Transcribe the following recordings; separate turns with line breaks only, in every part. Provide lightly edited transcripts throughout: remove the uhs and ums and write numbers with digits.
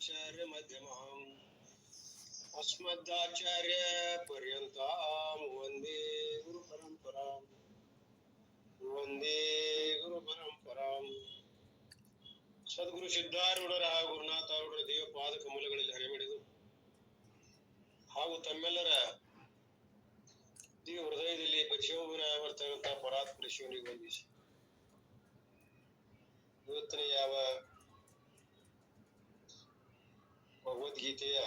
ಆಚಾರ್ಯ ಮಧ್ಯಮಂ ಅಸ್ಮದಾಚಾರ್ಯ ಪರ್ಯಂತಾಂ ವಂದೇ ಗುರು ಪರಂಪರಾಂ ವಂದೇ ಗುರು ಪರಂಪರಾಂ. ಸದ್ಗುರು ಸಿದ್ಧಾರೂಢರ ಹಾಗೂ ಗುರುನಾಥಾರೂಢರ ದೇವ ಪಾದ ಕಮಲಗಳಲ್ಲಿ ಹರಿಮಿಡಿದು ಹಾಗೂ ತಮ್ಮೆಲ್ಲರ ದಿವ್ಯ ಹೃದಯದಲ್ಲಿ ಪರಿಶೋಭನಾಗಿರ್ತಕ್ಕಂಥ ಪರಾತ್ಪರ ಶಿವನಿಗೆ ವಂದಿಸಿ ಇವತ್ತಿನ ಯಾವ ಭಗವದ್ಗೀತೆಯ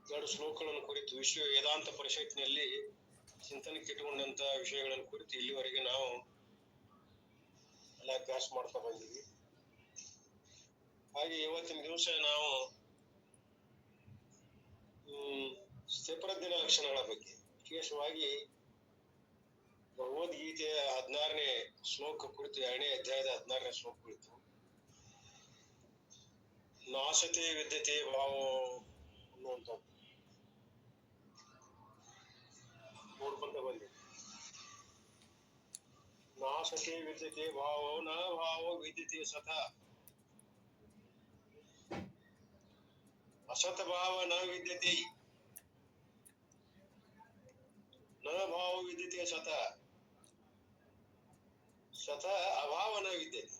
2 ಶ್ಲೋಕಗಳನ್ನು ಕುರಿತು ವಿಶ್ವ ವೇದಾಂತ ಪರಿಷತ್ನಲ್ಲಿ ಚಿಂತನೆಗೆ ಇಟ್ಟುಕೊಂಡಂತ ವಿಷಯಗಳನ್ನು ಕುರಿತು ಇಲ್ಲಿವರೆಗೆ ನಾವು ಎಲ್ಲ ಅಭ್ಯಾಸ ಮಾಡ್ತಾ ಬಂದಿದ್ವಿ. ಹಾಗೆ ಇವತ್ತಿನ ದಿವಸ ನಾವು ಸ್ಥಿತಪ್ರಜ್ಞನ ಲಕ್ಷಣಗಳ ಬಗ್ಗೆ ವಿಶೇಷವಾಗಿ ಭಗವದ್ಗೀತೆಯ 16ನೇ ಶ್ಲೋಕ ಕುರಿತು 2ನೇ ಅಧ್ಯಾಯದ 16ನೇ ಶ್ಲೋಕ ಕುರಿತು ನಾಸತೆ ವಿದ್ಯತೆ ಭಾವ ಅನ್ನುವಂಥದ್ದು ನೋಡ್ಕೊಂತ ಬಂದೆ. ನಾಸತೆ ವಿದ್ಯತೆ ಭಾವ ನ ಭಾವ ವಿದ್ಯತೆ ಸತ ಅಸತ ಭಾವ ನ ವಿದ್ಯತೆ ನ ಭಾವ ವಿದ್ಯತೆ ಸತ ಸತ ಅಭಾವ ನ ವಿದ್ಯತೆ.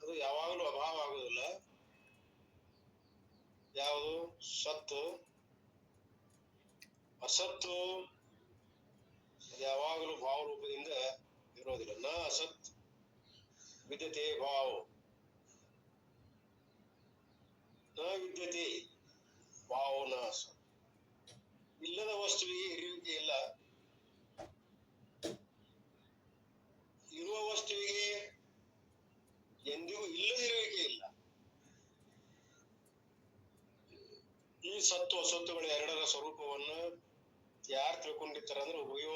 ಅದು ಯಾವಾಗಲೂ ಅಭಾವ ಆಗುದಿಲ್ಲ. ಯಾವುದು ಸತ್ತು ಅಸತ್ತು ಯಾವಾಗಲೂ ಭಾವ ರೂಪದಿಂದ ಇರೋದಿಲ್ಲ. ನ ಅಸತ್ ವಿದ್ಯತೆ ಭಾವ ನ ವಿದ್ಯತೆ ಭಾವ ನ ಅಸತ್. ಇಲ್ಲದ ವಸ್ತುವಿಗೆ ಇರುವಿಕೆ ಇಲ್ಲ, ಇರುವ ವಸ್ತುವಿಗೆ ಎಂದಿಗೂ ಇಲ್ಲದಿರುವಿಕೆ ಇಲ್ಲ. ಈ ಸತ್ತು ಅಸತ್ತುಗಳ ಎರಡರ ಸ್ವರೂಪವನ್ನು ಯಾರು ತಿಳ್ಕೊಂಡಿರ್ತಾರ ಅಂದ್ರೆ ಉಭಯೋ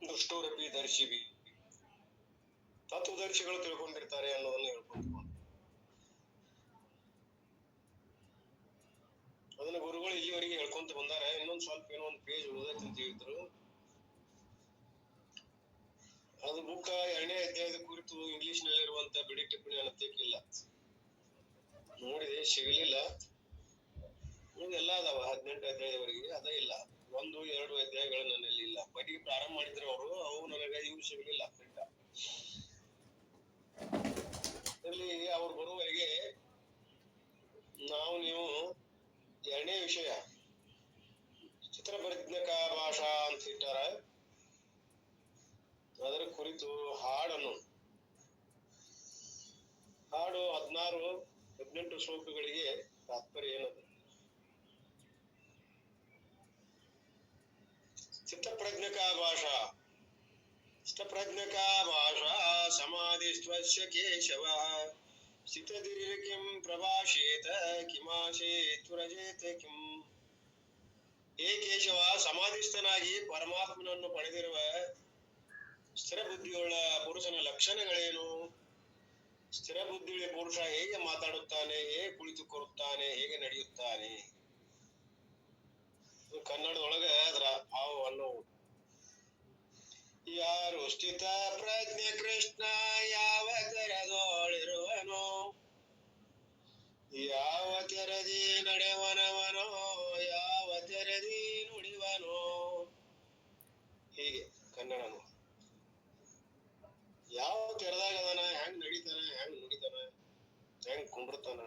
ದುಷ್ಟೋರಪಿ ದರ್ಶಿವಿ ತತ್ವದರ್ಶಿಗಳು ತಿಳ್ಕೊಂಡಿರ್ತಾರೆ ಅನ್ನೋದನ್ನು ಹೇಳ್ಕೊಂಡು ಅದನ್ನ ಗುರುಗಳು ಇಲ್ಲಿವರೆಗೆ ಹೇಳ್ಕೊಂತ ಬಂದಾರೆ. ಇನ್ನೊಂದ್ ಸ್ವಲ್ಪ ಏನೋ ಒಂದು ಪೇಜ್ ಉಳಿದೈತೆ ಅಂತ ಹೇಳಿದ್ರು. ಅದು ಬುಕ್ಕ 2ನೇ ಅಧ್ಯಾಯದ ಕುರಿತು ಇಂಗ್ಲಿಷ್ ನಲ್ಲಿ ಇರುವಂತ ಬಿಡಿ ಟಿಪ್ಪಣಿ ಅನ್ನೋಕ್ಕಿಲ್ಲ, ನೋಡಿದೆ ಸಿಗಲಿಲ್ಲ. ಎಲ್ಲ ಅದಾವ 18 ಅಧ್ಯಾಯದವರೆಗೆ, ಅದೇ ಇಲ್ಲ. 1, 2 ಅಧ್ಯಾಯಗಳು ನನ್ನಲ್ಲಿ ಇಲ್ಲ. ಬರೀ ಪ್ರಾರಂಭ ಮಾಡಿದ್ರೆ ಅವರು ಅವು ನನಗೆ ಇವು ಸಿಗಲಿಲ್ಲ. ಇಲ್ಲಿ ಅವ್ರು ಬರುವವರೆಗೆ ನೀವು 2ನೇ ವಿಷಯ ಚಿತ್ರಪ್ರಜ್ಞಕ ಭಾಷಾ ಅಂತ ಇಟ್ಟಾರ. ಅದರ ಕುರಿತು ಹಾಡು 18 ಶ್ಲೋಕಗಳಿಗೆ ತಾತ್ಪರ್ಯ ಏನದು? ಚಿತ್ತಪ್ರಜ್ಞಕ ಭಾಷಾ ಸಮಾಧಿಸ್ತ್ವಸ್ಯ ಕೇಶವ ಸ್ಥಿತದಿರ್ ಕಿಂ ಪ್ರಭಾಷೇತ ಕಿಮಾಶೇತ್ ವ್ರಜೇತ ಕಿಂ. ಹೇ ಕೇಶವ, ಸಮಾಧಿಸ್ಥನಾಗಿ ಪರಮಾತ್ಮನನ್ನು ಪಡೆದಿರುವ ಸ್ಥಿರ ಬುದ್ಧಿಯುಳ್ಳ ಪುರುಷನ ಲಕ್ಷಣಗಳೇನು? ಸ್ಥಿರ ಬುದ್ಧಿಯುಳ್ಳ ಪುರುಷ ಹೇಗೆ ಮಾತಾಡುತ್ತಾನೆ, ಹೇಗೆ ಕುಳಿತುಕೊಳ್ಳುತ್ತಾನೆ, ಹೇಗೆ ನಡೆಯುತ್ತಾನೆ? ಕನ್ನಡದೊಳಗ ಅದರ ಭಾವವನ್ನು ಯಾರು ಸ್ಥಿತ ಪ್ರಜ್ಞೆ ಕೃಷ್ಣ ಯಾವ ತೆರದೋಳಿರುವನೋ, ಯಾವ ತೆರದಿ ನಡೆವನವನೋ, ಯಾವ ತೆರದಿ ನುಡಿವನೋ. ಹೀಗೆ ಕನ್ನಡನು ಯಾವ ತೆರದಾಗ ಅದನ, ಹೆಂಗ್ ನಡೀತಾನ, ಹೆಂಗ್ ನುಡಿತಾನ, ಹೆಂಗ್ ಕುಂಡಿರ್ತಾನ.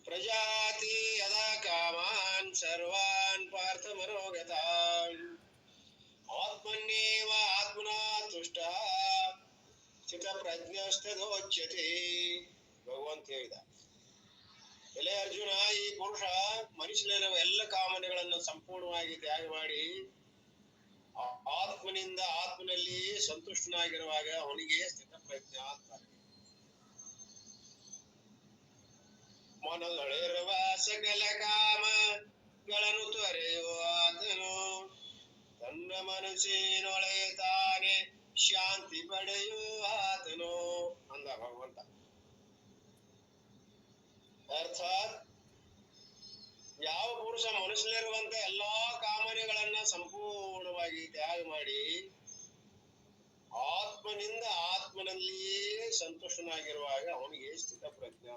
ಪ್ರಜಾತಿ ಯದಾ ಕಾಮಾನ್ ಸರ್ವಾನ್ ಪಾರ್ಥ ಮನೋಗತಾನ್ ಆತ್ಮನ್ನೇವ ಆತ್ಮನಾ ತುಷ್ಟ ಸ್ಥಿತ ಪ್ರಜ್ಞಸ್ತದೋಚ್ಯತೆ. ಭಗವಂತ ಹೇಳಿದ, ಎಲೆ ಅರ್ಜುನ, ಈ ಪುರುಷ ಮನುಷ್ಯನಿರುವ ಎಲ್ಲ ಕಾಮನೆಗಳನ್ನು ಸಂಪೂರ್ಣವಾಗಿ ತ್ಯಾಗ ಮಾಡಿ ಆತ್ಮನಿಂದ ಆತ್ಮನಲ್ಲಿ ಸಂತುಷ್ಟನಾಗಿರುವಾಗ ಅವನಿಗೆ ಸ್ಥಿತ ಪ್ರಜ್ಞ ಅಂತಾರೆ. ಮನದೊಳಿರುವ ಸಕಲ ಕಾಮಗಳನ್ನು ತೊರೆಯುವ ಆತನು ತನ್ನ ಮನಸ್ಸಿನೊಳಗೆ ತಾನೇ ಶಾಂತಿ ಪಡೆಯುವ ಆತನು ಅಂದ ಭಗವಂತ. ಅರ್ಥಾತ್ ಯಾವ ಪುರುಷ ಮನಸ್ಸಲ್ಲಿರುವಂತ ಎಲ್ಲಾ ಕಾಮನೆಗಳನ್ನ ಸಂಪೂರ್ಣವಾಗಿ ತ್ಯಾಗ ಮಾಡಿ ಆತ್ಮನಿಂದ ಆತ್ಮ ಆತ್ಮನಲ್ಲಿಯೇ ಸಂತುಷ್ಟನಾಗಿರುವಾಗ ಅವನಿಗೆ ಸ್ಥಿತ ಪ್ರಜ್ಞ.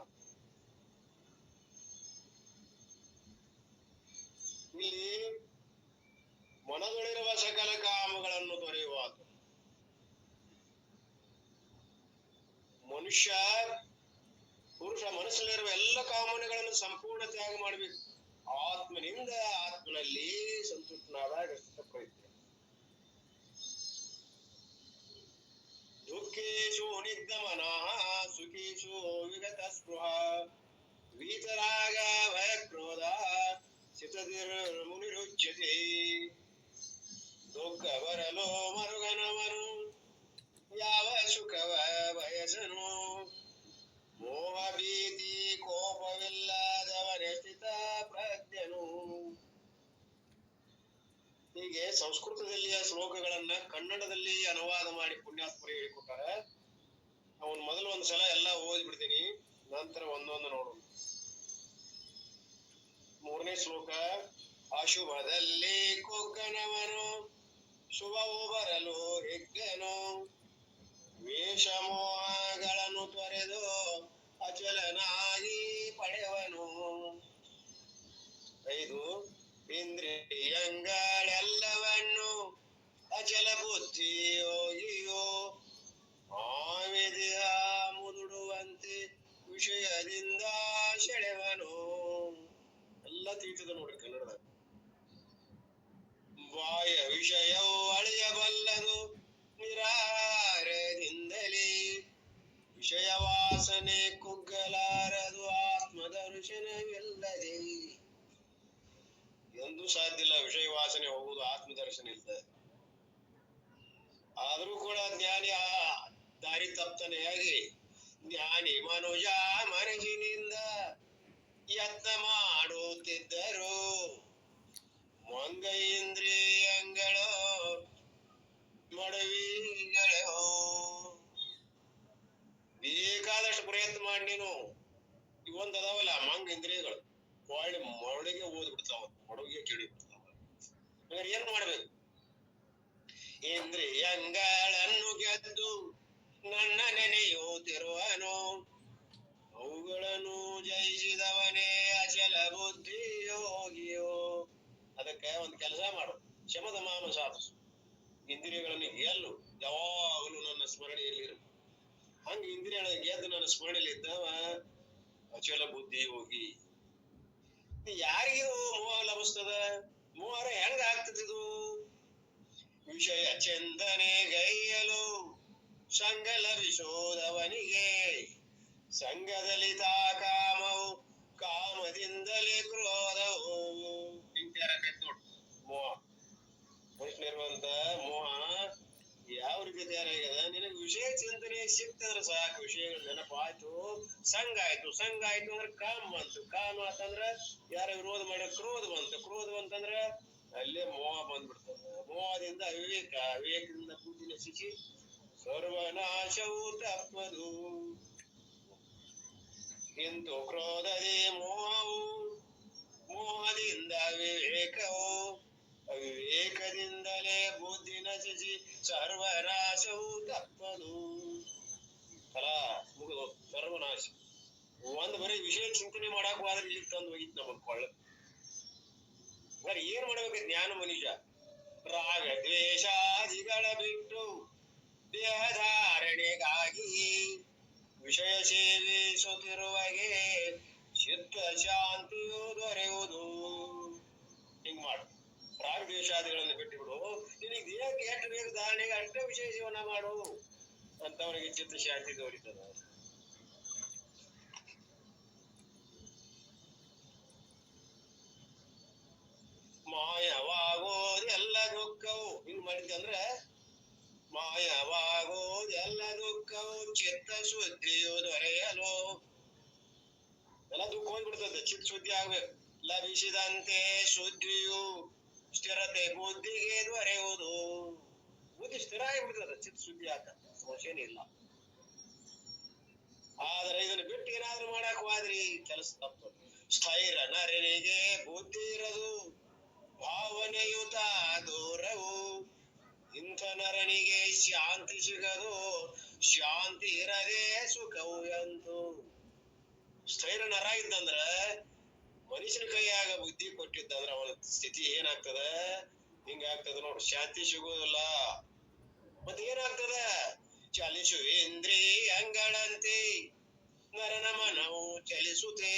ಇಲ್ಲಿ ಮನದೊಳಿರುವ ಸಕಲ ಕಾಮಗಳನ್ನು ತೊರೆಯುವಾಗ ಮನುಷ್ಯ ಪುರುಷ ಮನಸ್ಸಲ್ಲಿರುವ ಎಲ್ಲ ಕಾಮನೆಗಳನ್ನು ಸಂಪೂರ್ಣ ತ್ಯಾಗ ಮಾಡಬೇಕು. ಆತ್ಮನಿಂದ ಆತ್ಮನಲ್ಲಿ ಸಂತುಷ್ಟನಾದಾಗ ಸ್ಥಿತ ಪ್ರಜ್ಞೆ. ದುಃಖೇಶು ನಿಗ್ಧಮನಃ ಸುಖೇಶು ವಿಗತ ಸ್ಪೃಹ ವೀತರಾಗ ಭಯ ಕ್ರೋಧ ಸ್ಥಿತದಿರ್ಮುನಿರುಚ್ಯತೆ. ದುಃಖ ಬರಲು ಮರುಗನವನು ಯಾವ ಸುಖವ ಬಯಸನು, ಮೋಹ ಭೀತಿ ಕೋಪವಿಲ್ಲದವನೇ ಸ್ಥಿತ ಪ್ರಜ್ಞನು. ಹೀಗೆ ಸಂಸ್ಕೃತದಲ್ಲಿಯ ಶ್ಲೋಕಗಳನ್ನ ಕನ್ನಡದಲ್ಲಿ ಅನುವಾದ ಮಾಡಿ ಪುಣ್ಯಾತ್ಮರು ಹೇಳಿಕೊಟ್ಟಾರ. ಅವನ್ ಮೊದಲು ಒಂದ್ಸಲ ಎಲ್ಲ ಓದ್ಬಿಡ್ತೀನಿ, ನಂತರ ಒಂದೊಂದು ನೋಡು. 3ನೇ ಶ್ಲೋಕ. ಅಶುಭದಲ್ಲಿ ಕುಗ್ಗನವನು ಶುಭವು ಬರಲು ಹಿಗ್ಗನು, ವೇಷಮೋಹಗಳನ್ನು ತೊರೆದು ಅಚಲನಾಗಿ ಪಡೆವನು. 5. ಇಂದ್ರಿಯಗಳೆಲ್ಲವನ್ನು ಅಚಲ ಬುದ್ಧಿ ಯೋಗಿಯೋ ಆಮೆದಿಹ ಮುದುಡುವಂತೆ ವಿಷಯದಿಂದ ಸೆಳೆವನು. ಎಲ್ಲ ತಿಳಿತದ ನೋಡ್ರಿ ಕನ್ನಡದಾಗ. ಬಾಯ ವಿಷಯವು ಅಳಿಯಬಲ್ಲದು ನಿರಾಹಾರದಿಂದಲೇ, ವಿಷಯ ವಾಸನೆ ಕುಗ್ಗಲಾರದು ಆತ್ಮದರ್ಶನವಿಲ್ಲದೆ. ಎಂದೂ ಸಾಧ್ಯ ಇಲ್ಲ ವಿಷಯ ವಾಸನೆ ಹೋಗುವುದು ಆತ್ಮದರ್ಶನ ಇಲ್ಲದೆ. ಆದರೂ ಕೂಡ ಜ್ಞಾನಿ ದಾರಿ ತಪ್ತನೆಯಾಗಿ ಜ್ಞಾನಿ ಮನುಜ ಮನಸ್ಸಿನಿಂದ ಯತ್ನ ಮಾಡುತ್ತಿದ್ದರು, ಮಂಗ ಇಂದ್ರಿಯಗಳು ಮಡವಿಗಳು. ಬೇಕಾದಷ್ಟು ಪ್ರಯತ್ನ ಮಾಡಿ ನೀನು ಇವೊಂದು ಅದಾವಲ್ಲ ಮಂಗ ಇಂದ್ರಿಯಗಳು ಒಳ್ಳೆ ಮೊಳಗೆ ಓದ್ಬಿಡ್ತಾವ, ಮೊಡವಿಗೆ ಕೇಳಿ ಬಿಡ್ತಾವ. ಹಾಗಾದ್ರೆ ಏನ್ ಮಾಡ್ಬೇಕು? ಇಂದ್ರಿಯಗಳನ್ನು ಗೆದ್ದು ನನ್ನ ನೆನೆಯುತ್ತಿರುವನು, ಅವುಗಳನ್ನು ಜಯಿಸಿದವನೇ ಅಚಲ ಬುದ್ಧಿ ಯೋಗಿಯೋ. ಅದಕ್ಕೆ ಒಂದು ಕೆಲಸ ಮಾಡು, ಶಮದ ಮಾಮ ಸಾಧಿಸು. ಇಂದ್ರಿಯಗಳನ್ನು ಗೆಲ್ಲು, ಯಾವಾಗಲೂ ನನ್ನ ಸ್ಮರಣೆಯಲ್ಲಿರು. ಹಂಗ ಇಂದ್ರಿಯಗಳನ್ನು ಗೆದ್ದು ನನ್ನ ಸ್ಮರಣೆಯಲ್ಲಿ ಇದ್ದವ ಅಚಲ ಬುದ್ಧಿ ಯೋಗಿ. ಯಾರಿಗಿದು ಮೋಹ ಲಭಿಸ್ತದ? ಮೋಹರ ಹೆಂಗ ಆಗ್ತದಿದು? ವಿಷಯ ಚಂದನೆ ಗೈಯಲು ಸಂಗ ಲಭಿಸೋದವನಿಗೆ, ಸಂಘದಲ್ಲಿ ಕಾಮವು ಕಾಮದಿಂದಲೇ ಕ್ರೋಧವು. ನೋಡು ಮೋಹ, ಮನುಷ್ಯನಿರುವಂತ ಮೋಹ ಯಾವ ರೀತಿ ತಯಾರಾಗ್ಯದ? ನಿನಗೆ ವಿಷಯ ಚಿಂತನೆ ಸಿಕ್ತಂದ್ರೆ ಸಾಕು, ವಿಷಯಗಳು ನೆನಪಾಯ್ತು, ಸಂಘ ಆಯ್ತು, ಸಂಘ ಆಯ್ತು ಅಂದ್ರೆ ಕಾಮ ಬಂತು, ಕಾಮ ಆತಂದ್ರ ಯಾರ ವಿರೋಧ ಮಾಡ್ಯ ಕ್ರೋಧ ಬಂತು, ಕ್ರೋಧ ಬಂತಂದ್ರ ಅಲ್ಲೇ ಮೋಹ ಬಂದ್ಬಿಡ್ತದ. ಮೋಹದಿಂದ ಅವಿವೇಕ, ಅವಿವೇಕದಿಂದ ಬುದ್ಧಿ ನಶಿಸಿ ಸರ್ವನಾಶವು ತಪ್ಪದು. ಇಂತು ಕ್ರೋಧದೇ ಮೋಹವು, ಮೋಹದಿಂದ ಅವಿವೇಕವು, ಅವಿವೇಕದಿಂದಲೇ ಬುದ್ಧಿ ನಶಿಸಿ ಸರ್ವನಾಶವು ತಪ್ಪದು. ಅಲ್ಲ ಮುಗಿದು ಸರ್ವನಾಶ. ಒಂದ್ ಬರೀ ವಿಷಯ ಚಿಂತನೆ ಮಾಡಕ್ ಹೋದ್ರೆ ಇಲ್ಲಿ ತಂದು ಹೋಗಿತ್ ನಮಗ್ ಕೊಳ್ಳ. ಏನ್ ಮಾಡ್ಬೇಕು ಜ್ಞಾನ ಮನುಷ್ಯ? ರಾಗ ದ್ವೇಷಾದಿಗಳ ಬಿಟ್ಟು ದೇಹಧಾರಣೆಗಾಗಿ ವಿಷಯ ಸೇವಿಸುತ್ತಿರುವಾಗೆ ಚಿತ್ತ ಶಾಂತಿಯು ದೊರೆಯುವುದು. ಹಿಂಗ್ ಮಾಡು, ರಾಗ ದ್ವೇಷಾದಿಗಳನ್ನು ಬಿಟ್ಟು ಬಿಡು. ನಿನಗೆ ದೇಹಕ್ಕೆ ಎಷ್ಟು ಬೇಕು ಧಾರಣೆಗೆ ಅಷ್ಟ ವಿಷಯ ಜೀವನ ಮಾಡು, ಅಂತವನಿಗೆ ಚಿತ್ತ ಶಾಂತಿ ದೊರೀತದ. ಮಾಯವಾಗೋದೆಲ್ಲ ದುಃಖವು, ಹಿಂಗ್ ಮಾಡಿದ್ದಂದ್ರ ಮಾಯವಾಗೋದೆಲ್ಲ ದುಃಖವು ಚಿತ್ತ ಶುದ್ಧಿಯು ದೊರೆಯಲು. ಎಲ್ಲ ದುಃಖ ಹೋಗ್ಬಿಡ್ತದೆ, ಚಿತ್ತ ಶುದ್ಧಿ ಆಗ್ಬೇಕು. ಲಭಿಸಿದಂತೆ ಶುದ್ಧಿಯು ಸ್ಥಿರತೆ ಬುದ್ಧಿಗೆ ದೊರೆಯುವುದು. ಬುದ್ಧಿ ಸ್ಥಿರ ಆಗಿಬಿಡ್ತದೆ ಚಿತ್ತ ಶುದ್ಧಿ ಆತ, ಸಮಸ್ಯೆನೇ ಇಲ್ಲ. ಆದ್ರೆ ಇದನ್ನ ಬಿಟ್ಟು ಏನಾದ್ರೂ ಮಾಡಕ್ ಹೋದ್ರಿ ಕೆಲಸ ತಪ್ಪು. ಸ್ಥೈರ ನರನಿಗೆ ಬುದ್ಧಿ ಇರದು, ಭಾವನೆಯುತ ದೂರವು. ಇಂಥ ನರನಿಗೆ ಶಾಂತಿ ಸಿಗದು, ಶಾಂತಿ ಇರದೆ ಸುಖವು ಎಂತು. ಸ್ಥೈರ್ಯ ನರ ಇದ್ದಂದ್ರ ಮನುಷ್ಯನ ಕೈಯಾಗ ಬುದ್ಧಿ ಕೊಟ್ಟಿದ್ದಂದ್ರ ಅವನ ಸ್ಥಿತಿ ಏನಾಗ್ತದ? ಹಿಂಗಾಗ್ತದ ನೋಡು, ಶಾಂತಿ ಸಿಗೋದಿಲ್ಲ. ಮತ್ತೆ ಏನಾಗ್ತದ? ಚಲಿಸುವೇಂದ್ರಿಯಂಗಳಂತೆ ನರನ ಮನವು ಚಲಿಸುತ್ತೆ,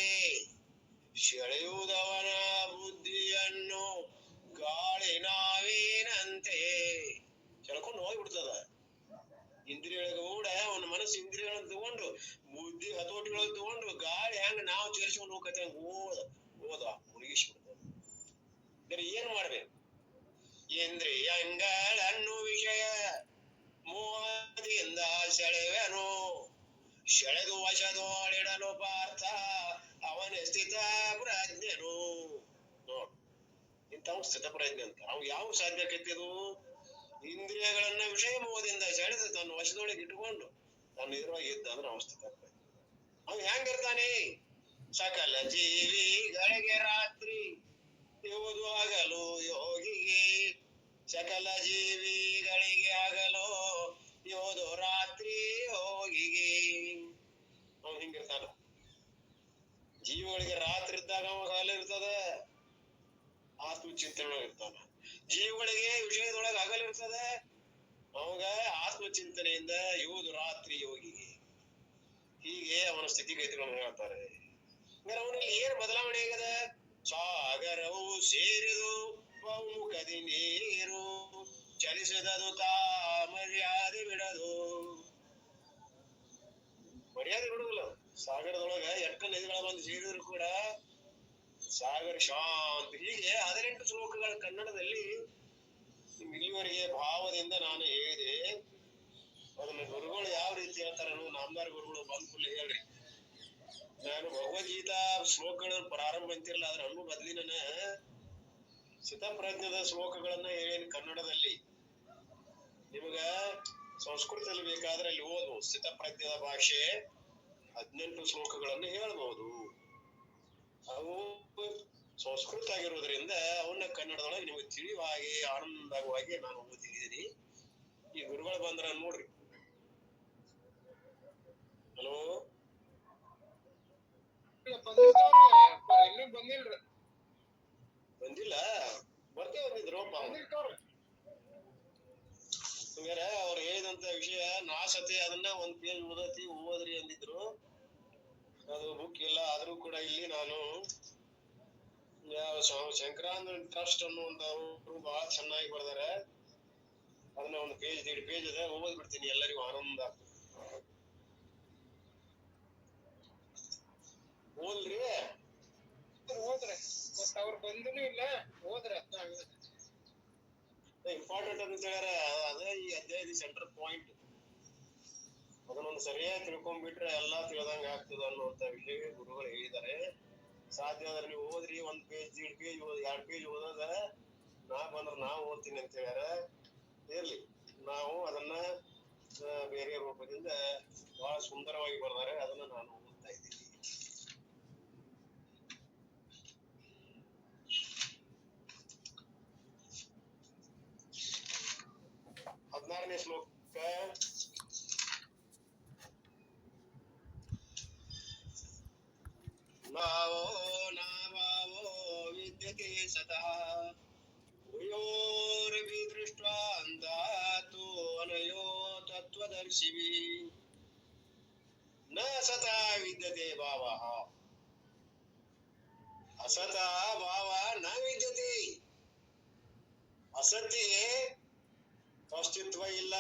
ಸೆಳೆಯುವುದವನ ಬುದ್ಧಿಯನ್ನು ಗಾಳಿ ನಾವೇನಂತೆ. ಸೆಳ್ಕೊಂಡು ಹೋಗ್ಬಿಡ್ತದ. ಇಂದ್ರಿಯೊಳಗ ಕೂಡ ಅವನ ಮನಸ್ಸು ಇಂದ್ರಿಯಗಳನ್ನು ತಗೊಂಡು ಬುದ್ಧಿ ಹತೋಟಿಗಳನ್ನು ತಗೊಂಡು ಗಾಳಿ ಹೆಂಗ ನಾವು ಚಲಿಸ್ಕೊಂಡು ಹೋಗತ್ತೆ ಹಂಗ ಹೋದ ಮುಳುಗಿಸ್ಬಿಡ್ತದ. ಏನ್ ಮಾಡ್ಬೇಕು? ಇಂದ್ರಿಯಂಗಳನ್ನು ವಿಷಯ ಮೋಹದಿಂದ ಸೆಳೆವೆನು, ಸೆಳೆದು ವಶದೋಳಿಡಲು ಪಾರ್ಥ ಅವನ ಸ್ಥಿತ ಪ್ರಜ್ಞನು. ನೋಡ್, ಇಂಥವ್ ಸ್ಥಿತ ಪ್ರಜ್ಞೆ ಅಂತ. ಅವ್ ಯಾವ ಸಾಧ್ಯಕೈತಿದು? ಇಂದ್ರಿಯಗಳನ್ನ ವಿಷಯ ಮೋಹದಿಂದ ಸೆಳೆದು ತನ್ನ ವಶದೊಳಗೆ ಇಟ್ಟುಕೊಂಡು ತನ್ನ ಇದ್ರೊಳಗೆ ಇದ್ದ ಅಂದ್ರೆ ಅವ ಸ್ಥಿತ ಪ್ರಜ್ಞೆ. ಅವ್ ಹೆಂಗಿರ್ತಾನೆ? ಸಕಲ ಜೀವಿಗಳಿಗೆ ರಾತ್ರಿ ಇವುದು ಹಗಲು ಯೋಗಿಗೆ, ಸಕಲ ಜೀವಿಗಳಿಗೆ ಹಗಲು ಇವುದು ರಾತ್ರಿ ಯೋಗಿಗೆ. ಅವ್ ಹಿಂಗಿರ್ತಾನ. ಜೀವಿಗಳಿಗೆ ರಾತ್ರಿ ಇದ್ದಾಗ ಅವ ಹಗಲು ಇರ್ತದ, ಆತ್ಮಚಿಂತನೆ ಇರ್ತಾನ. ಜೀವಿಗಳಿಗೆ ವಿಷಯದೊಳಗೆ ಹಗಲಿರ್ತದ, ಅವಾಗ ಆತ್ಮಚಿಂತನೆಯಿಂದ ಇವುದು ರಾತ್ರಿ ಯೋಗಿಗೆ. ಹೀಗೆ ಅವನ ಸ್ಥಿತಿಗತಿಗಳನ್ನು ಹೇಳ್ತಾರೆ. ಅವನಲ್ಲಿ ಏನ್ ಬದಲಾವಣೆ ಆಗದ? ಸಾಗರವು ಸೇರಿದು ಬಹುಮುಖದಿ ನೀರು, ಚಲಿಸದದು ತಾ ಮರ್ಯಾದೆ ಬಿಡದು. ಮರ್ಯಾದೆ ಬಿಡುದಿಲ್ಲ. ಸಾಗರದೊಳಗ ಎಷ್ಟ ನದಿಗಳ ಬಂದು ಸೇರಿದ್ರು ಕೂಡ ಸಾಗರ ಶಾಂತಿ. ಹೀಗೆ 18 ಶ್ಲೋಕಗಳ ಕನ್ನಡದಲ್ಲಿ ಇಲ್ಲಿವರೆಗೆ ಭಾವದಿಂದ ನಾನು ಹೇಳಿದೆ. ಅದನ್ನ ಗುರುಗಳು ಯಾವ ರೀತಿ ಹೇಳ್ತಾರ, ನಾಮದಾರ ಗುರುಗಳು ಬಂದ್ ಕೂಡಲೇ ಹೇಳ್ರಿ. ನಾನು ಭಗವದ್ಗೀತಾ ಶ್ಲೋಕಗಳ ಪ್ರಾರಂಭ ಅಂತಿರಲ್ಲ, ಅದ್ರ ಅನ್ನು ಬದ್ಲಿ ನನ್ನ ಸ್ಥಿತಪ್ರಜ್ಞದ ಶ್ಲೋಕಗಳನ್ನ ಹೇಳೇನಿ ಕನ್ನಡದಲ್ಲಿ. ನಿಮಗ ಸಂಸ್ಕೃತದಲ್ಲಿ ಬೇಕಾದ್ರೆ ಅಲ್ಲಿ ಓದ್ಬಹುದು. ಸ್ಥಿತಪ್ರಜ್ಞದ ಭಾಷೆ 18 ಶ್ಲೋಕಗಳನ್ನು ಹೇಳ್ಬಹುದು. ಅವು ಸಂಸ್ಕೃತ ಆಗಿರೋದ್ರಿಂದ ಅವನ್ನ ಕನ್ನಡದೊಳಗೆ ನಿಮಗೆ ತಿಳಿವಾಗಿ ಆನಂದವಾಗಿ ನಾನು ಓದಿದ್ದೀನಿ. ಈ ಗುರುಗಳು ಬಂದ್ರ ನೋಡ್ರಿ. ಹಲೋ, ಬಂದಿಲ್ಲ? ಬರ್ತೆ ಬಂದಿದ್ರು. ಹಂಗಾರೆ ಅವ್ರು ಹೇಳಿದಂತ ವಿಷಯ ನಾಸತೆ, ಅದನ್ನ ಒಂದ್ ಪೇಜ್ ಓದ್ರಿ ಅಂದಿದ್ರು. ಅದು ಬುಕ್ ಇಲ್ಲ. ಆದ್ರೂ ಕೂಡ ಇಲ್ಲಿ ನಾನು ಶಂಕರಾನಂದ ಟ್ರಸ್ಟ್ ಅನ್ನುವಂಥವ್ರು ಬಹಳ ಚೆನ್ನಾಗಿ ಬರ್ದಾರೆ. ಅದನ್ನ ಒಂದು ಪೇಜ್ 1.5 ಪೇಜ್ ಅದ, ಓದ್ಬಿಡ್ತೀನಿ. ಎಲ್ಲರಿಗೂ ಆನಂದ. ಓದ್ರಿ,
ಹೋದ್ರೆ ಮತ್ತ ಅವ್ರು ಬಂದೂ ಇಲ್ಲ. ಹೋದ್ರ
ಇಂಪಾರ್ಟೆಂಟ್ ಅಂತ ಹೇಳ್ಯಾರ. ಅದೇ ಈ ಅಧ್ಯಾಯದ ಸೆಂಟರ್ ಪಾಯಿಂಟ್. ಅದನ್ನೊಂದು ಸರಿಯಾಗಿ ತಿಳ್ಕೊಂಡ್ಬಿಟ್ರೆ ಎಲ್ಲಾ ತಿಳಿದಂಗ ಆಗ್ತದ ಅನ್ನುವಂತ ವಿಷಯ ಗುರುಗಳು ಹೇಳಿದ್ದಾರೆ. ಸಾಧ್ಯ ಆದ್ರೆ ನೀವು ಓದ್ರಿ. 1 ಪೇಜ್ 1.5 ಪೇಜ್ 2 ಪೇಜ್ ಓದೋದ ನಾ ಬಂದ್ರ ನಾವು ಓದ್ತೀನಿ ಅಂತ ಹೇಳ್ಯಾರ. ಇರ್ಲಿ, ನಾವು ಅದನ್ನ ಬೇರೆ ರೂಪದಿಂದ ಬಹಳ ಸುಂದರವಾಗಿ ಬರ್ದಾರೆ. ಅದನ್ನ ನಾನು ಓದ್ತಾ ಇದ್ದೀನಿ. ಹದಿನಾರನೇ ಶ್ಲೋಕ. ಭಾವೋ ನಾಭಾವೋ ವಿದ್ಯತೆ ಸತಃ ಉಯೋರ್ವಿದೃಷ್ಟ್ವಾ ಅಂಧಾತೋ ಅನಯೋ ತತ್ವದರ್ಶಿಭಿಃ ನ ಸತಾ ವಿದ್ಯತೆ ಭಾವಃ. ಅಸತಾ ಭಾವ ನ ವಿದ್ಯತೆ. ಅಸತ್ತಿಗೆ ಅಸ್ತಿತ್ವ ಇಲ್ಲ.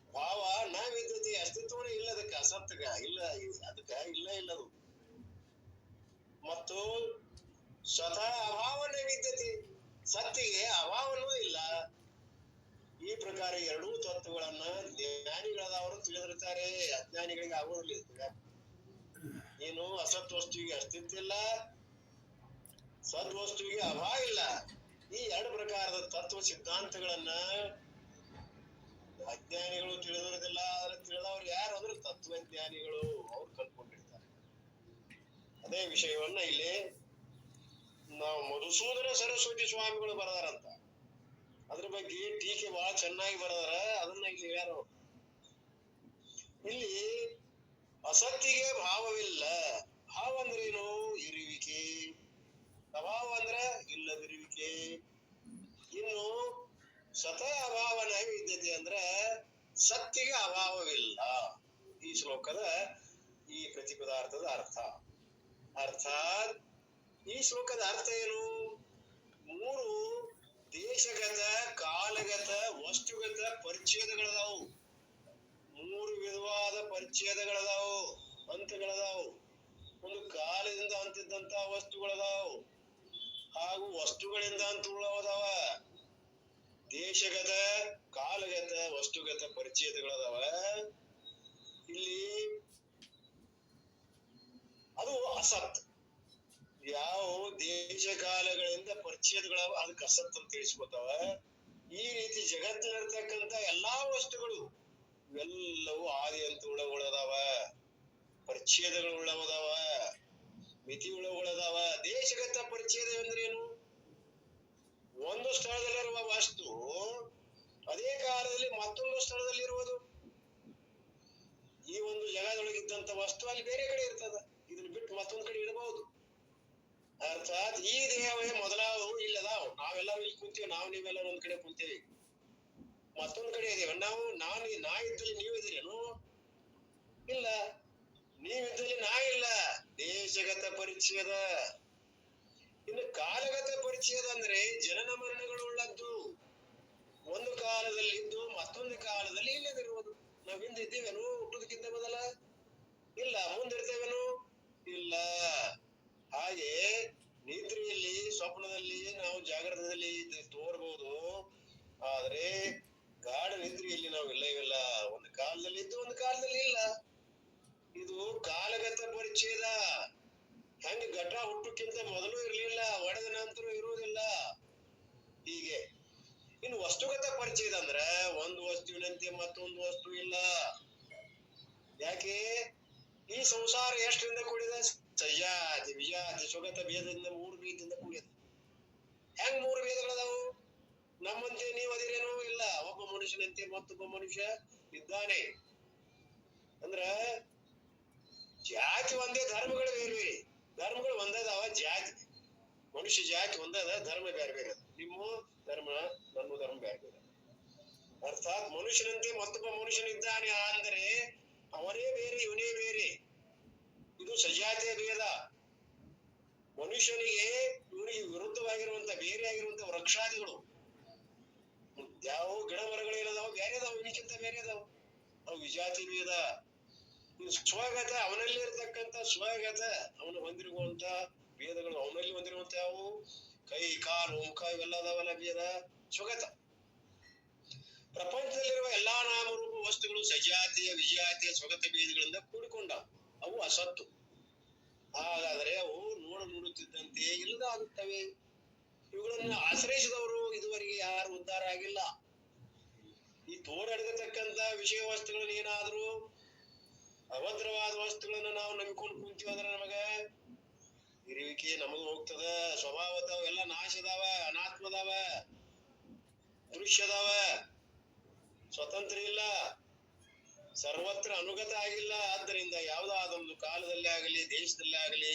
ಭಾವ ನ ವಿದ್ಯತೆ, ಅಸ್ತಿತ್ವನೇ ಇಲ್ಲ ಅದಕ್ಕೆ. ಅಸತ್ಗ ಇಲ್ಲ, ಅದಕ್ಕ ಇಲ್ಲದು. ಮತ್ತು ಸ್ವತಃ ಅಭಾವನ ವಿದ್ಯತೆ, ಸತ್ತಿಗೆ ಅಭಾವನೂ ಇಲ್ಲ. ಈ ಪ್ರಕಾರ ಎರಡೂ ತತ್ವಗಳನ್ನ ಜ್ಞಾನಿಗಳಾದವರು ತಿಳಿದಿರ್ತಾರೆ. ಅಜ್ಞಾನಿಗಳಿಗೆ ಆಗೋದಿಲ್ಲ. ಏನು? ಅಸತ್ ವಸ್ತುವಿಗೆ ಅಸ್ತಿತ್ವ ಇಲ್ಲ, ಸದ್ವಸ್ತುವಿಗೆ ಅಭಾವ ಇಲ್ಲ. ಈ 2 ಪ್ರಕಾರದ ತತ್ವ ಸಿದ್ಧಾಂತಗಳನ್ನ ಅಜ್ಞಾನಿಗಳು ತಿಳಿದಿರೋದಿಲ್ಲ. ಆದ್ರೆ ತಿಳಿದವ್ರು ಯಾರು ಅಂದ್ರೆ ತತ್ವಜ್ಞಾನಿಗಳು. ಅವ್ರು ಕಲ್ತ್ಕೊಂಡಿರ್ತಾರೆ. ಅದೇ ವಿಷಯವನ್ನ ಇಲ್ಲಿ ನಾವು ಮಧುಸೂದನ ಸರಸ್ವತಿ ಸ್ವಾಮಿಗಳು ಬರದಾರಂತ. ಅದ್ರ ಬಗ್ಗೆ ಟೀಕೆ ಬಹಳ ಚೆನ್ನಾಗಿ ಬರದಾರ. ಅದನ್ನ ಇಲ್ಲಿ ಹೇಳ್ಯಾರ. ಅಸತ್ತಿಗೆ ಭಾವವಿಲ್ಲ. ಭಾವ ಅಂದ್ರೇನು? ಇರುವಿಕೆ. ಅಭಾವ ಅಂದ್ರ ಇಲ್ಲದಿರುವಿಕೆ. ಇನ್ನು ಸತ ಅಭಾವ ನೈವೇದ್ಯತೆ ಅಂದ್ರ ಸತ್ತಿಗೆ ಅಭಾವವಿಲ್ಲ. ಈ ಶ್ಲೋಕದ ಈ ಪ್ರತಿಪದಾರ್ಥದ ಅರ್ಥಾತ್ ಈ ಶ್ಲೋಕದ ಅರ್ಥ ಏನು? ಮೂರು ದೇಶಗತ, ಕಾಲಗತ, ವಸ್ತುಗತ ಪರಿಚ್ಛೇದಗಳದಾವು. ಮೂರು ವಿಧವಾದ ಪರಿಚ್ಛೇದಗಳದಾವು, ಹಂತಗಳದಾವು. ಒಂದು ಕಾಲದಿಂದ ಅಂತಿದ್ದಂತ ವಸ್ತುಗಳದಾವು, ಹಾಗೂ ವಸ್ತುಗಳಿಂದ ಅಂತುಗಳದಾವ. ದೇಶಗತ, ಕಾಲಗತ, ವಸ್ತುಗತ ಪರಿಚ್ಛೇದಗಳದಾವ. ಇಲ್ಲಿ ಅದು ಅಸತ್. ಯಾವ ದೇಶ ಕಾಲಗಳಿಂದ ಪರಿಚ್ಛೇದಗಳವ ಅದಕ್ಕೆ ಅಸತ್ ಅಂತ ತಿಳಿಸ್ಕೊತಾವ. ಈ ರೀತಿ ಜಗತ್ತಿನಲ್ಲಿರ್ತಕ್ಕಂಥ ಎಲ್ಲಾ ವಸ್ತುಗಳು ಇವೆಲ್ಲವೂ ಆದಿ ಅಂತ ಉಳ್ಳಗಳದಾವ, ಪರಿಚ್ಛೇದಗಳು ಉಳ್ಳವದಾವ, ಮಿತಿ ಉಳ್ಳಗಳದಾವ. ದೇಶಗತ ಪರಿಚ್ಛೇದ ಎಂದ್ರೇನು? ಒಂದು ಸ್ಥಳದಲ್ಲಿರುವ ವಸ್ತು ಅದೇ ಕಾಲದಲ್ಲಿ ಮತ್ತೊಂದು ಸ್ಥಳದಲ್ಲಿರುವುದು. ಈ ಒಂದು ಜಗದೊಳಗಿದ್ದಂತ ವಸ್ತು ಅಲ್ಲಿ ಬೇರೆ ಕಡೆ ಇರ್ತದ, ಇದನ್ನ ಬಿಟ್ಟು ಮತ್ತೊಂದ್ ಕಡೆ ಇರಬಹುದು. ಅರ್ಥಾತ್ ಈ ದೇಹವೇ ಮೊದಲಾದವು ಇಲ್ಲದಾವ್. ನಾವೆಲ್ಲರೂ ಇಲ್ಲಿ ಕುಂತೀವಿ, ನೀವೆಲ್ಲ ಒಂದ್ ಕಡೆ ಕುಂತೇವಿ, ಮತ್ತೊಂದ್ ಕಡೆ ಇದೇವೆ ನಾವು. ನಾ ಇದ್ದಲ್ಲಿ ನೀವಿದ್ದೀರೇನು? ಇಲ್ಲ. ನೀವಿದ್ದಲ್ಲಿ ನಾ ಇಲ್ಲ. ದೇಶಗತ ಪರಿಚ್ಛೇದ. ಇನ್ನು ಕಾಲಗತ ಪರಿಚ್ಛೇದ ಅಂದ್ರೆ ಜನನ ಮರಣಗಳು ಉಳ್ಳದ್ದು. ಒಂದು ಕಾಲದಲ್ಲಿದ್ದು ಮತ್ತೊಂದು ಕಾಲದಲ್ಲಿ ಇಲ್ಲದಿರುವುದು. ನಾವ್ ಹಿಂದಿದ್ದೇವೇನು ಹುಟ್ಟುದಕ್ಕಿಂತ ಮೊದಲ? ಇಲ್ಲ. ಮುಂದಿರ್ತೇವೇನು? ಇಲ್ಲ. ಹಾಗೆ ನಿದ್ರೆಯಲ್ಲಿ, ಸ್ವಪ್ನದಲ್ಲಿ ನಾವು ಜಾಗೃತದಲ್ಲಿ ತೋರ್ಬಹುದು, ಆದ್ರೆ ಗಾಢ ನಿದ್ರೆಯಲ್ಲಿ ನಾವು ಇಲ್ಲವಿಲ್ಲ. ಒಂದು ಕಾಲದಲ್ಲಿ ಇದ್ದು ಒಂದು ಕಾಲದಲ್ಲಿ ಇಲ್ಲ. ಇದು ಕಾಲಗತ ಪರಿಚ್ಛೇದ. ಹೆಂಗ ಘಟ ಹುಟ್ಟಕ್ಕಿಂತ ಮೊದಲು ಇರ್ಲಿಲ್ಲ, ಒಡೆದ ನಂತರ ಇರುವುದಿಲ್ಲ, ಹೀಗೆ. ಇನ್ನು ವಸ್ತುಗತ ಪರಿಚ್ಛೇದ ಅಂದ್ರ ಒಂದು ವಸ್ತುವಿನಂತೆ ಮತ್ತೊಂದು ವಸ್ತು ಇಲ್ಲ. ಯಾಕೆ? ಈ ಸಂಸಾರ ಎಷ್ಟರಿಂದ ಕೂಡಿದ? ಸಜಾತಿ, ವಿಜಾತಿ, ಸ್ವಗತ ಭೇದದಿಂದ, ಮೂರು ಭೇದದಿಂದ ಕೂಡಿದ. ಹೆಂಗ್ ಮೂರು ಭೇದಗಳದಾವು? ನಮ್ಮಂತೆ ನೀವು ಅದಿರೇನೋ? ಇಲ್ಲ. ಒಬ್ಬ ಮನುಷ್ಯನಂತೆ ಮತ್ತೊಬ್ಬ ಮನುಷ್ಯ ಇದ್ದಾನೆ. ಅಂದ್ರ ಜಾತಿ ಒಂದೇ, ಧರ್ಮಗಳು ಬೇರೆ ಬೇರೆ. ಧರ್ಮಗಳು ಒಂದದಾವ, ಜಾತಿ ಮನುಷ್ಯ ಜಾತಿ ಒಂದದ, ಧರ್ಮ ಬೇರೆ ಬೇರೆ. ನಿಮ್ಮ ಧರ್ಮ, ನನ್ನ ಧರ್ಮ ಬೇರೆ ಬೇರೆ. ಅರ್ಥಾತ್ ಮನುಷ್ಯನಂತೆ ಮತ್ತೊಬ್ಬ ಮನುಷ್ಯನಿದ್ದಾನೆ ಅಂದರೆ ಅವನೇ ಬೇರೆ, ಇವನೇ ಬೇರೆ. ಇದು ಸಜಾತಿಯ ಭೇದ. ಮನುಷ್ಯನಿಗೆ ಇವನಿಗೆ ವಿರುದ್ಧವಾಗಿರುವಂತ, ಬೇರೆ ಆಗಿರುವಂತ ವೃಕ್ಷಾದಿಗಳು ಯಾವ ಗಿಡ ಮರಗಳಿರೋದಾವ, ಬೇರೆ ಅದಾವ, ಇವನಿಗಿಂತ ಬೇರೆ ಅದಾವ, ಅವು ವಿಜಾತಿ ಭೇದ. ಸ್ವಗತ, ಅವನಲ್ಲಿ ಇರ್ತಕ್ಕಂಥ ಸ್ವಗತ, ಅವನು ಹೊಂದಿರುವಂತ ಭೇದಗಳು, ಅವನಲ್ಲಿ ಹೊಂದಿರುವಂತ ಯಾವ ಕೈ, ಕಾಲು, ಮುಖ ಇವೆಲ್ಲ ಅದಾವಲ್ಲ ಭೇದ, ಸ್ವಗತ. ಪ್ರಪಂಚದಲ್ಲಿರುವ ಎಲ್ಲಾ ನಾಮರೂಪ ವಸ್ತುಗಳು ಸಜಾತಿಯ, ವಿಜಾತಿಯ, ಸ್ವಗತ ಭೇದಗಳಿಂದ ಕೂಡಿಕೊಂಡ, ಅವು ಅಸತ್ತು. ಹಾಗಾದರೆ ಅವು ನೋಡುತ್ತಿದ್ದಂತೆ ಇಲ್ಲದಾಗುತ್ತವೆ. ಇವುಗಳನ್ನು ಆಶ್ರಯಿಸಿದವರು ಇದುವರೆಗೆ ಯಾರು ಉದ್ಧಾರ ಆಗಿಲ್ಲ. ಈ ತೋರಡಿರತಕ್ಕಂತ ವಿಷಯ ವಸ್ತುಗಳನ್ನ ಏನಾದ್ರೂ ಅಭದ್ರವಾದ ವಸ್ತುಗಳನ್ನ ನಾವು ನಂಬಿಕೊಂಡು ಕುಂತೀವಿ ಅಂದ್ರೆ ನಮಗ ಇರುವಿಕೆ ನಮಗ ಹೋಗ್ತದ. ಸ್ವಭಾವದವ ಎಲ್ಲ ನಾಶದಾವ, ಅನಾತ್ಮದಾವ, ದೃಶ್ಯದಾವ, ಸ್ವತಂತ್ರ ಇಲ್ಲ, ಸರ್ವತ್ರ ಅನುಗತ ಆಗಿಲ್ಲ. ಆದ್ದರಿಂದ ಯಾವುದಾದೊಂದು ಕಾಲದಲ್ಲೇ ಆಗಲಿ, ದೇಶದಲ್ಲೇ ಆಗಲಿ,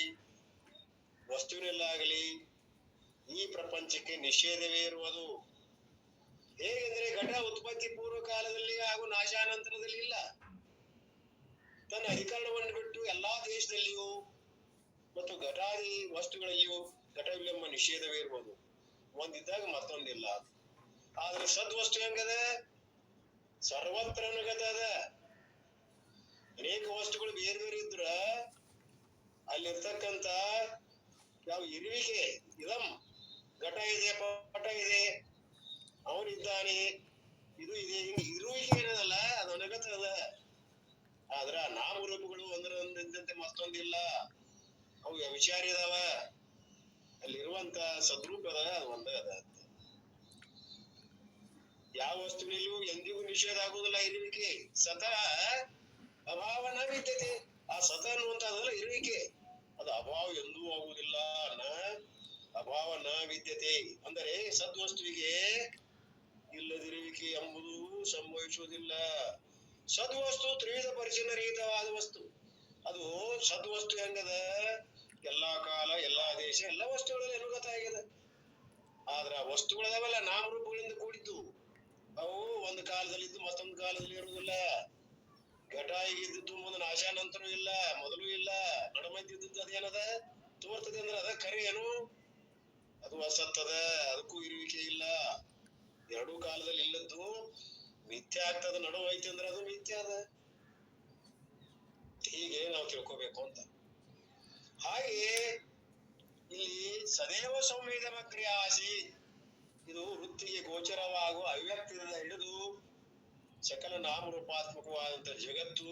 ವಸ್ತುವಿನಲ್ಲೇ ಆಗಲಿ ಈ ಪ್ರಪಂಚಕ್ಕೆ ನಿಷೇಧವೇ ಇರುವುದು. ಹೇಗೆಂದ್ರೆ ಘಟ ಉತ್ಪತ್ತಿ ಪೂರ್ವ ಕಾಲದಲ್ಲಿ ಹಾಗೂ ನಾಶಾನಂತರದಲ್ಲಿ ಇಲ್ಲ. ತನ್ನ ಅಧಿಕರಣವನ್ನು ಬಿಟ್ಟು ಎಲ್ಲಾ ದೇಶದಲ್ಲಿಯೂ ಮತ್ತು ಘಟಾದಿ ವಸ್ತುಗಳಲ್ಲಿಯೂ ಘಟವಿಲೆಂಬ ನಿಷೇಧವೇ ಇರ್ಬೋದು. ಒಂದಿದ್ದಾಗ ಮತ್ತೊಂದಿಲ್ಲ. ಆದ್ರೆ ಸದ್ವಸ್ತು ಹೆಂಗದ? ಸರ್ವತ್ರ ಅನುಗತ ಅದ. ಅನೇಕ ವಸ್ತುಗಳು ಬೇರೆ ಬೇರೆ ಇದ್ರ ಅಲ್ಲಿರ್ತಕ್ಕಂತ ಯಾವ ಇರುವಿಕೆ, ಇದಂ ಘಟ ಇದೆ, ಪಟ ಇದೆ, ಅವನಿದ್ದಾನೆ, ಇದು ಇದೆ, ಹಿಂಗೆ ಇರುವಿಕೆ ಏನದಲ್ಲ ಅದು ಅನುಗತ ಅದ. ಆದ್ರ ನಾಮರೂಪಗಳು ಒಂದರಂತೆ ಮತ್ತೊಂದಿಲ್ಲ, ಅವು ವಿಚಾರ ಇದಾವ. ಅಲ್ಲಿರುವಂತ ಸದ್ರೂಪದ ಒಂದೇ ಅದ. ಯಾವ ವಸ್ತುವಿನಲ್ಲಿಯೂ ಎಂದಿಗೂ ನಿಷೇಧ ಆಗುವುದಿಲ್ಲ ಇರುವಿಕೆ. ಸತ ಅಭಾವನ ವಿದ್ಯತೆ. ಆ ಸತ ಅನ್ನುವಂತಹದಲ್ಲ ಇರುವಿಕೆ, ಅದು ಅಭಾವ ಎಂದೂ ಆಗುವುದಿಲ್ಲ. ಅಭಾವ ನ ವಿದ್ಯತೆ ಅಂದರೆ ಸದ್ವಸ್ತುವಿಗೆ ಇಲ್ಲದಿರುವಿಕೆ ಎಂಬುದು ಸಂಭವಿಸುವುದಿಲ್ಲ. ಸದ್ವಸ್ತು ತ್ರಿವಿಧ ಪರಿಚಯ ರಹಿತವಾದ ವಸ್ತು. ಅದು ಸದ್ವಸ್ತು ಹೆಂಗದ, ಎಲ್ಲಾ ಕಾಲ ಎಲ್ಲಾ ದೇಶ ಎಲ್ಲಾ ವಸ್ತುಗಳಲ್ಲಿ ಅನುಗತ ಆಗ್ಯದ. ಆದ್ರ ಆ ವಸ್ತುಗಳದಾವಲ್ಲ ನಾಮರೂಪಗಳಿಂದ ಕೂಡಿದ್ದು, ಅವು ಒಂದು ಕಾಲದಲ್ಲಿ ಇದ್ದು ಮತ್ತೊಂದು ಕಾಲದಲ್ಲಿ ಇರುವುದಿಲ್ಲ. ಘಟ ಇದ್ದಿದ್ದು ಮುಂದೆ ನಾಶ ನಂತರ ಇಲ್ಲ, ಮೊದಲು ಇಲ್ಲ, ನಡುಮಧ್ಯ ಇದ್ದದ್ದು ಅದೇನದ ತೋರ್ತದೆ ಅಂದ್ರೆ ಅದ ಖರೆ ಏನು? ಅದು ಅಸತ್ತದ, ಅದಕ್ಕೂ ಇರುವಿಕೆ ಇಲ್ಲ. ಎರಡೂ ಕಾಲದಲ್ಲಿ ಇಲ್ಲದ್ದು ಮಿಥ್ಯ ಆಗ್ತದ, ನಡುವ ಐತಿ ಅಂದ್ರೆ ಅದು ಮಿಥ್ಯ ಅದ. ಹೀಗೆ ನಾವು ತಿಳ್ಕೋಬೇಕು ಅಂತ. ಹಾಗೆ ಇಲ್ಲಿ ಸದೇವ ಸಂವೇದನ ಕ್ರಿಯಾಸಿ, ಇದು ವೃತ್ತಿಗೆ ಗೋಚರವಾಗುವ ಅವ್ಯಕ್ತದಿಂದ ಹಿಡಿದು ಸಕಲ ನಾಮರೂಪಾತ್ಮಕವಾದಂತ ಜಗತ್ತು,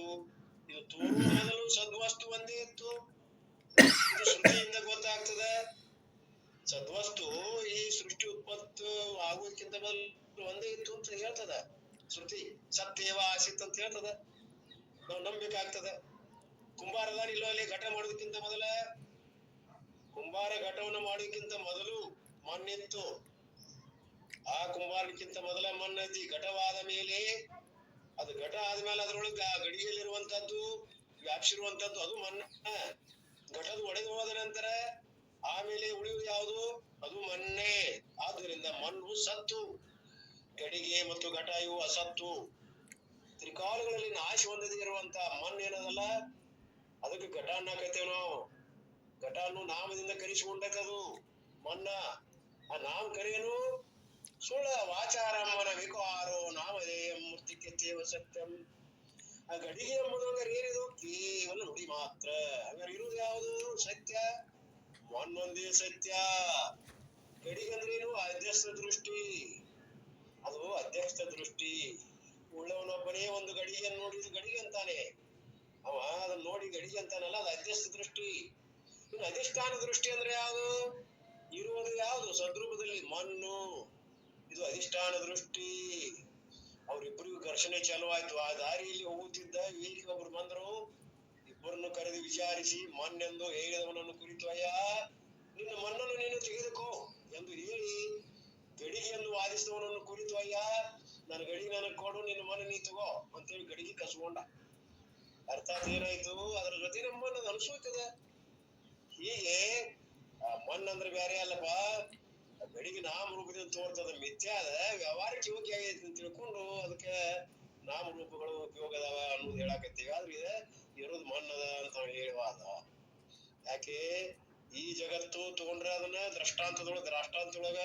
ಇದು ತೋರುವ ಮೊದಲು ಸದ್ವಸ್ತು ಒಂದೇ ಇತ್ತು. ಇದು ಶ್ರುತಿಯಿಂದ ಗೊತ್ತಾಗ್ತದ. ಸದ್ವಸ್ತು ಈ ಸೃಷ್ಟಿ ಉತ್ಪತ್ತಿ ಆಗುವುದಕ್ಕಿಂತ ಮೊದಲು ಒಂದೇ ಇತ್ತು ಅಂತ ಹೇಳ್ತದ ಶ್ರುತಿ. ಸತ್ಯವ ಆಸಿತ್ ಅಂತ ಹೇಳ್ತದ, ನಾವು ನಂಬೇಕಾಗ್ತದ. ಕುಂಬಾರದಾರ ಇಲ್ಲೋ ಅಲ್ಲಿ ಘಟ ಮಾಡೋದಕ್ಕಿಂತ ಮೊದಲ, ಕುಂಬಾರ ಘಟವನ್ನು ಮಾಡೋದಕ್ಕಿಂತ ಮೊದಲು ಮಣ್ಣಿತ್ತು. ಆ ಕುಂಬಾರಕ್ಕಿಂತ ಮೊದಲ ಮಣ್ಣೈತಿ. ಘಟವಾದ ಮೇಲೆ, ಅದು ಘಟ ಆದ್ಮೇಲೆ ಅದ್ರೊಳಗ ಗಡಿಗೆಯಲ್ಲಿರುವಂತದ್ದು ವ್ಯಾಪಿಸಿರುವಂತದ್ದು ಅದು ಮಣ್ಣ. ಘಟದ ಒಡೆದು ಹೋದ ನಂತರ ಆಮೇಲೆ ಉಳಿಯುವುದು ಯಾವುದು? ಅದು ಮಣ್ಣೆ. ಆದ್ದರಿಂದ ಮಣ್ಣು ಸತ್ತು, ಗಡಿಗೆ ಮತ್ತು ಘಟ ಇವು ಅಸತ್ತು. ತ್ರಿಕಾಲಗಳಲ್ಲಿ ನಾಶ ಹೊಂದದೇ ಇರುವಂತ ಮಣ್ಣು ಏನದಲ್ಲ, ಅದಕ್ಕೆ ಘಟ ಅನ್ನಕತ್ತೇವ್ ನಾವು. ಘಟ ಅನ್ನು ನಾಮದಿಂದ ಕರೆಸಿಕೊಂಡಕ್ಕದು ಮಣ್ಣ. ಆ ನಾಮ ಕರೆಯನು ಸುಳ್ಳ. ವಾಚಾರಮ್ಮನ ವಿಕಾರೋ ನಾಮಧೇಯ ಮೂರ್ತಿಗೆ ತೇವ ಸತ್ಯಂ. ಆ ಗಡಿಗೆ ಎಂಬುದು ಹಂಗಾರೆ ಏನಿದು? ಕೇವಲ ನುಡಿ ಮಾತ್ರ. ಹಂಗಾರೆ ಇರುವುದು ಯಾವುದು? ಸತ್ಯ. ಮಣ್ಣೊಂದೇ ಸತ್ಯ. ಗಡಿಗೆ ಅಂದ್ರೆ ಏನು? ಅಧ್ಯಸ್ಥ ದೃಷ್ಟಿ. ಅದು ಅಧ್ಯಸ್ಥ ದೃಷ್ಟಿ. ಉಳ್ಳವನೊಬ್ಬನೇ ಒಂದು ಗಡಿಗೆಯನ್ನು ನೋಡಿದ ಗಡಿಗೆ ಅಂತಾನೆ. ಅವ ಅದನ್ನ ನೋಡಿ ಗಡಿಗೆ ಅಂತಾನಲ್ಲ, ಅದು ಅಧ್ಯಸ್ಥ ದೃಷ್ಟಿ. ಇನ್ನು ಅಧಿಷ್ಠಾನ ದೃಷ್ಟಿ ಅಂದ್ರೆ ಯಾವುದು? ಇರುವುದು ಯಾವುದು? ಸದ್ರೂಪದಲ್ಲಿ ಮಣ್ಣು. ಇದು ಅಧಿಷ್ಠಾನ ದೃಷ್ಟಿ. ಅವ್ರಿಬ್ಬರಿಗೂ ಘರ್ಷಣೆ ಚಾಲು ಆಯ್ತು. ಆ ದಾರಿಯಲ್ಲಿ ಹೋಗುತ್ತಿದ್ದ ವೇದಿಕೆ ಒಬ್ರು ಬಂದ್ರು. ಇಬ್ಬರನ್ನು ಕರೆದು ವಿಚಾರಿಸಿ, ಮಣ್ಣೆಂದು ಹೇಳಿದವನನ್ನು ಕುರಿತು, ಅಯ್ಯ ನಿನ್ನ ಮಣ್ಣನ್ನು ನೀನು ತೆಗೆದುಕೋ ಎಂದು ಹೇಳಿ, ಗಡಿಗೆಯನ್ನು ವಾದಿಸಿದವನನ್ನು ಕುರಿತು, ಅಯ್ಯ ನನ್ನ ಗಡಿಗೆ ನನಗೆ ಕೊಡು, ನಿನ್ನ ಮಣ್ಣು ನೀ ತಗೋ ಅಂತೇಳಿ ಗಡಿಗೆ ಕಸ್ಕೊಂಡ. ಅರ್ಥಾತ್ ಏನಾಯ್ತು? ಅದ್ರ ಜೊತೆ ನಮ್ಮ ಮಣ್ಣು ಅನಿಸೋಯ್ತದ. ಹೀಗೆ ಆ ಮಣ್ಣಂದ್ರೆ ಬೇರೆ ಅಲ್ಲಪ್ಪ, ಗಡಿಗೆ ನಾಮರೂಪದಿಂದ ತೋರ್ತದ, ಮಿಥ್ಯ ಅದ, ವ್ಯವಹಾರಕ್ಕೆ ಯೋಗ್ಯ ಆಗೈತಿ ಅಂತ ತಿಳ್ಕೊಂಡು ಅದಕ್ಕೆ ನಾಮರೂಪಗಳು ಉಪಯೋಗ ಅದಾವ ಅನ್ನೋದು ಹೇಳಾಕತ್ತೀವಿ. ಆದ್ರೆ ಇರೋದು ಮಣ್ಣದ ಅಂತ ಹೇಳುವಾದ. ಯಾಕೆ? ಈ ಜಗತ್ತು ತಗೊಂಡ್ರೆ ಅದನ್ನ ದೃಷ್ಟಾಂತದೊಳಗ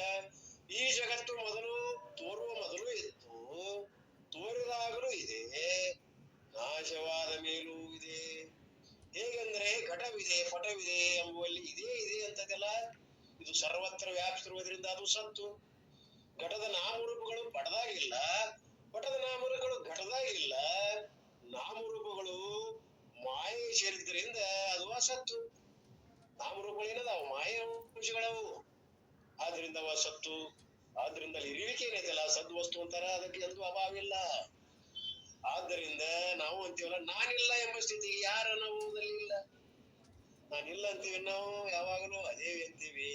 ಈ ಜಗತ್ತು ಮೊದಲು ತೋರುವ ಮೊದಲು ಇತ್ತು, ತೋರಿದಾಗಲೂ ಇದೆ, ನಾಶವಾದ ಮೇಲೂ ಇದೆ. ಹೇಗೆಂದ್ರೆ ಘಟವಿದೆ, ಪಟವಿದೆ ಎಂಬುವಲ್ಲಿ ಇದೇ ಇದೆ ಅಂತದೆಲ್ಲ. ಇದು ಸರ್ವತ್ರ ವ್ಯಾಪಿಸಿರುವುದರಿಂದ ಅದು ಸತ್ತು. ಘಟದ ನಾಮರೂಪಗಳು ಪಟದಾಗಿಲ್ಲ, ಪಟದ ನಾಮರೂಪಗಳು ಘಟದಾಗಿಲ್ಲ. ನಾಮರೂಪಗಳು ಮಾಯೆ ಸೇರಿದ್ರಿಂದ ಅದು ಅಸತ್ತು. ನಾಮರೂಪಗಳು ಏನದಾವು? ಮಾಯೆ ಅಂಶಗಳವು. ಆದ್ರಿಂದ ಅವ ಸತ್ತು. ಆದ್ರಿಂದ ಅಲ್ಲಿ ಇರುವಿಕೆ ಏನೈತಲ್ಲ, ಸದ್ವಸ್ತು ಅಂತಾರ, ಅದಕ್ಕೆ ಎಂದೂ ಅಭಾವಿಲ್ಲ. ಆದ್ದರಿಂದ ನಾವು ಅಂತೀವಲ್ಲ, ನಾನಿಲ್ಲ ಎಂಬ ಸ್ಥಿತಿ ಯಾರ ಅನುಭವದಲ್ಲಿ ಇಲ್ಲ. ನಾನಿಲ್ಲ ಅಂತೀವಿ ನಾವು ಯಾವಾಗಲೂ, ಅದೇ ಅಂತೀವಿ.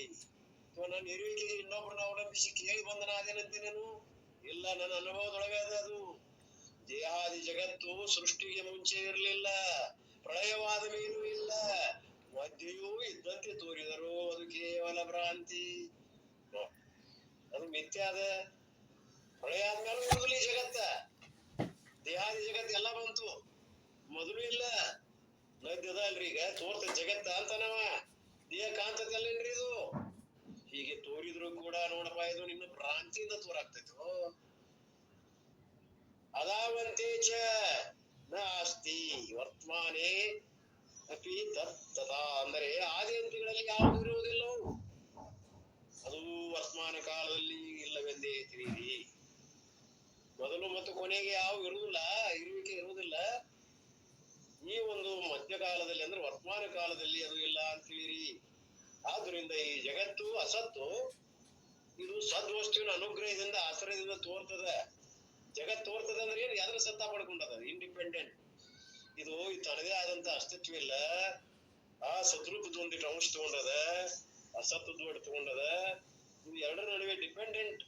ನನ್ನ ಇರುವಿಕೆಗೆ ಇನ್ನೊಬ್ಬರನ್ನ ಅವಲಂಬಿಸಿ ಕೇಳಿ ಬಂದ ನಾನೇನಂತೀನೇನು? ಇಲ್ಲ, ನನ್ನ ಅನುಭವದೊಳಗೆ ಅದು. ದೇಹಾದಿ ಜಗತ್ತು ಸೃಷ್ಟಿಗೆ ಮುಂಚೆ ಇರಲಿಲ್ಲ, ಪ್ರಳಯವಾದ ಮೇಲೂ ಇಲ್ಲ, ಮಧ್ಯೆಯೂ ಇದ್ದಂತೆ ತೋರಿದರು. ಅದು ಕೇವಲ ಭ್ರಾಂತಿ, ಅದು ಮಿಥ್ಯ ಅದ. ಪ್ರಳಯ ಆದ್ಮೇಲೂ ಇರುವುದಿಲ್ಲ ಈ ಜಗತ್ತ. ದೇಹಾದಿ ಜಗತ್ತು ಎಲ್ಲ ಬಂತು, ಮೊದಲು ಇಲ್ಲ. ನದ್ಯದ ಅಲ್ರಿ ಈಗ ತೋರ್ತ ಜಗತ್ತ ಅಂತ ನಾವ ದೇಹ ಕಾಂತದಲ್ಲೇನ್ರಿ ಇದು? ಹೀಗೆ ತೋರಿದ್ರು ಕೂಡ ನೋಡಪ್ಪ, ಇದು ನಿನ್ನ ಭ್ರಾಂತಿಯಿಂದ ತೋರಾಗ್ತೈತು. ಅದಾವಂತೆ ಚ ನಾಸ್ತಿ ವರ್ತಮಾನೇ ಅಪಿ ತತ್ತಥಾ. ಅಂದರೆ ಆದಿಯಂತಿಗಳಲ್ಲಿ ಯಾವುದು ಇರುವುದಿಲ್ಲ, ಅದು ವರ್ತಮಾನ ಕಾಲದಲ್ಲಿ ಇಲ್ಲವೆಂದೇ ತಿಳಿಯಿರಿ. ಮೊದಲು ಮತ್ತು ಕೊನೆಗೆ ಯಾವ ಇರುವುದಿಲ್ಲ, ಇರುವಿಕೆ ಇರುವುದಿಲ್ಲ. ಈ ಒಂದು ಮಧ್ಯಕಾಲದಲ್ಲಿ ಅಂದ್ರೆ ವರ್ತಮಾನ ಕಾಲದಲ್ಲಿ ಅದು ಇಲ್ಲ ಅಂತ ತಿಳಿಯಿರಿ. ಆದ್ರಿಂದ ಈ ಜಗತ್ತು ಅಸತ್ತು, ಇದು ಸದ್ವಸ್ತುವಿನ ಅನುಗ್ರಹದಿಂದ ಆಶ್ರಯದಿಂದ ತೋರ್ತದ. ಜಗತ್ ತೋರ್ತದ ಅಂದ್ರೆ ಏನು? ಯಾವ್ದ್ರ ಸತ್ತ ಪಡ್ಕೊಂಡದ, ಇಂಡಿಪೆಂಡೆಂಟ್. ಇದು ತನ್ನದೇ ಆದಂತ ಅಸ್ತಿತ್ವ ಇಲ್ಲ. ಆ ಸದ್ರೂಪದ ಒಂದಿಟ್ಟು ಅಂಶ ತಗೊಂಡದ, ಅಸತ್ತದ ಒಟ್ಟು ತಗೊಂಡದ. ಇದು ಎರಡರ ನಡುವೆ ಡಿಪೆಂಡೆಂಟ್,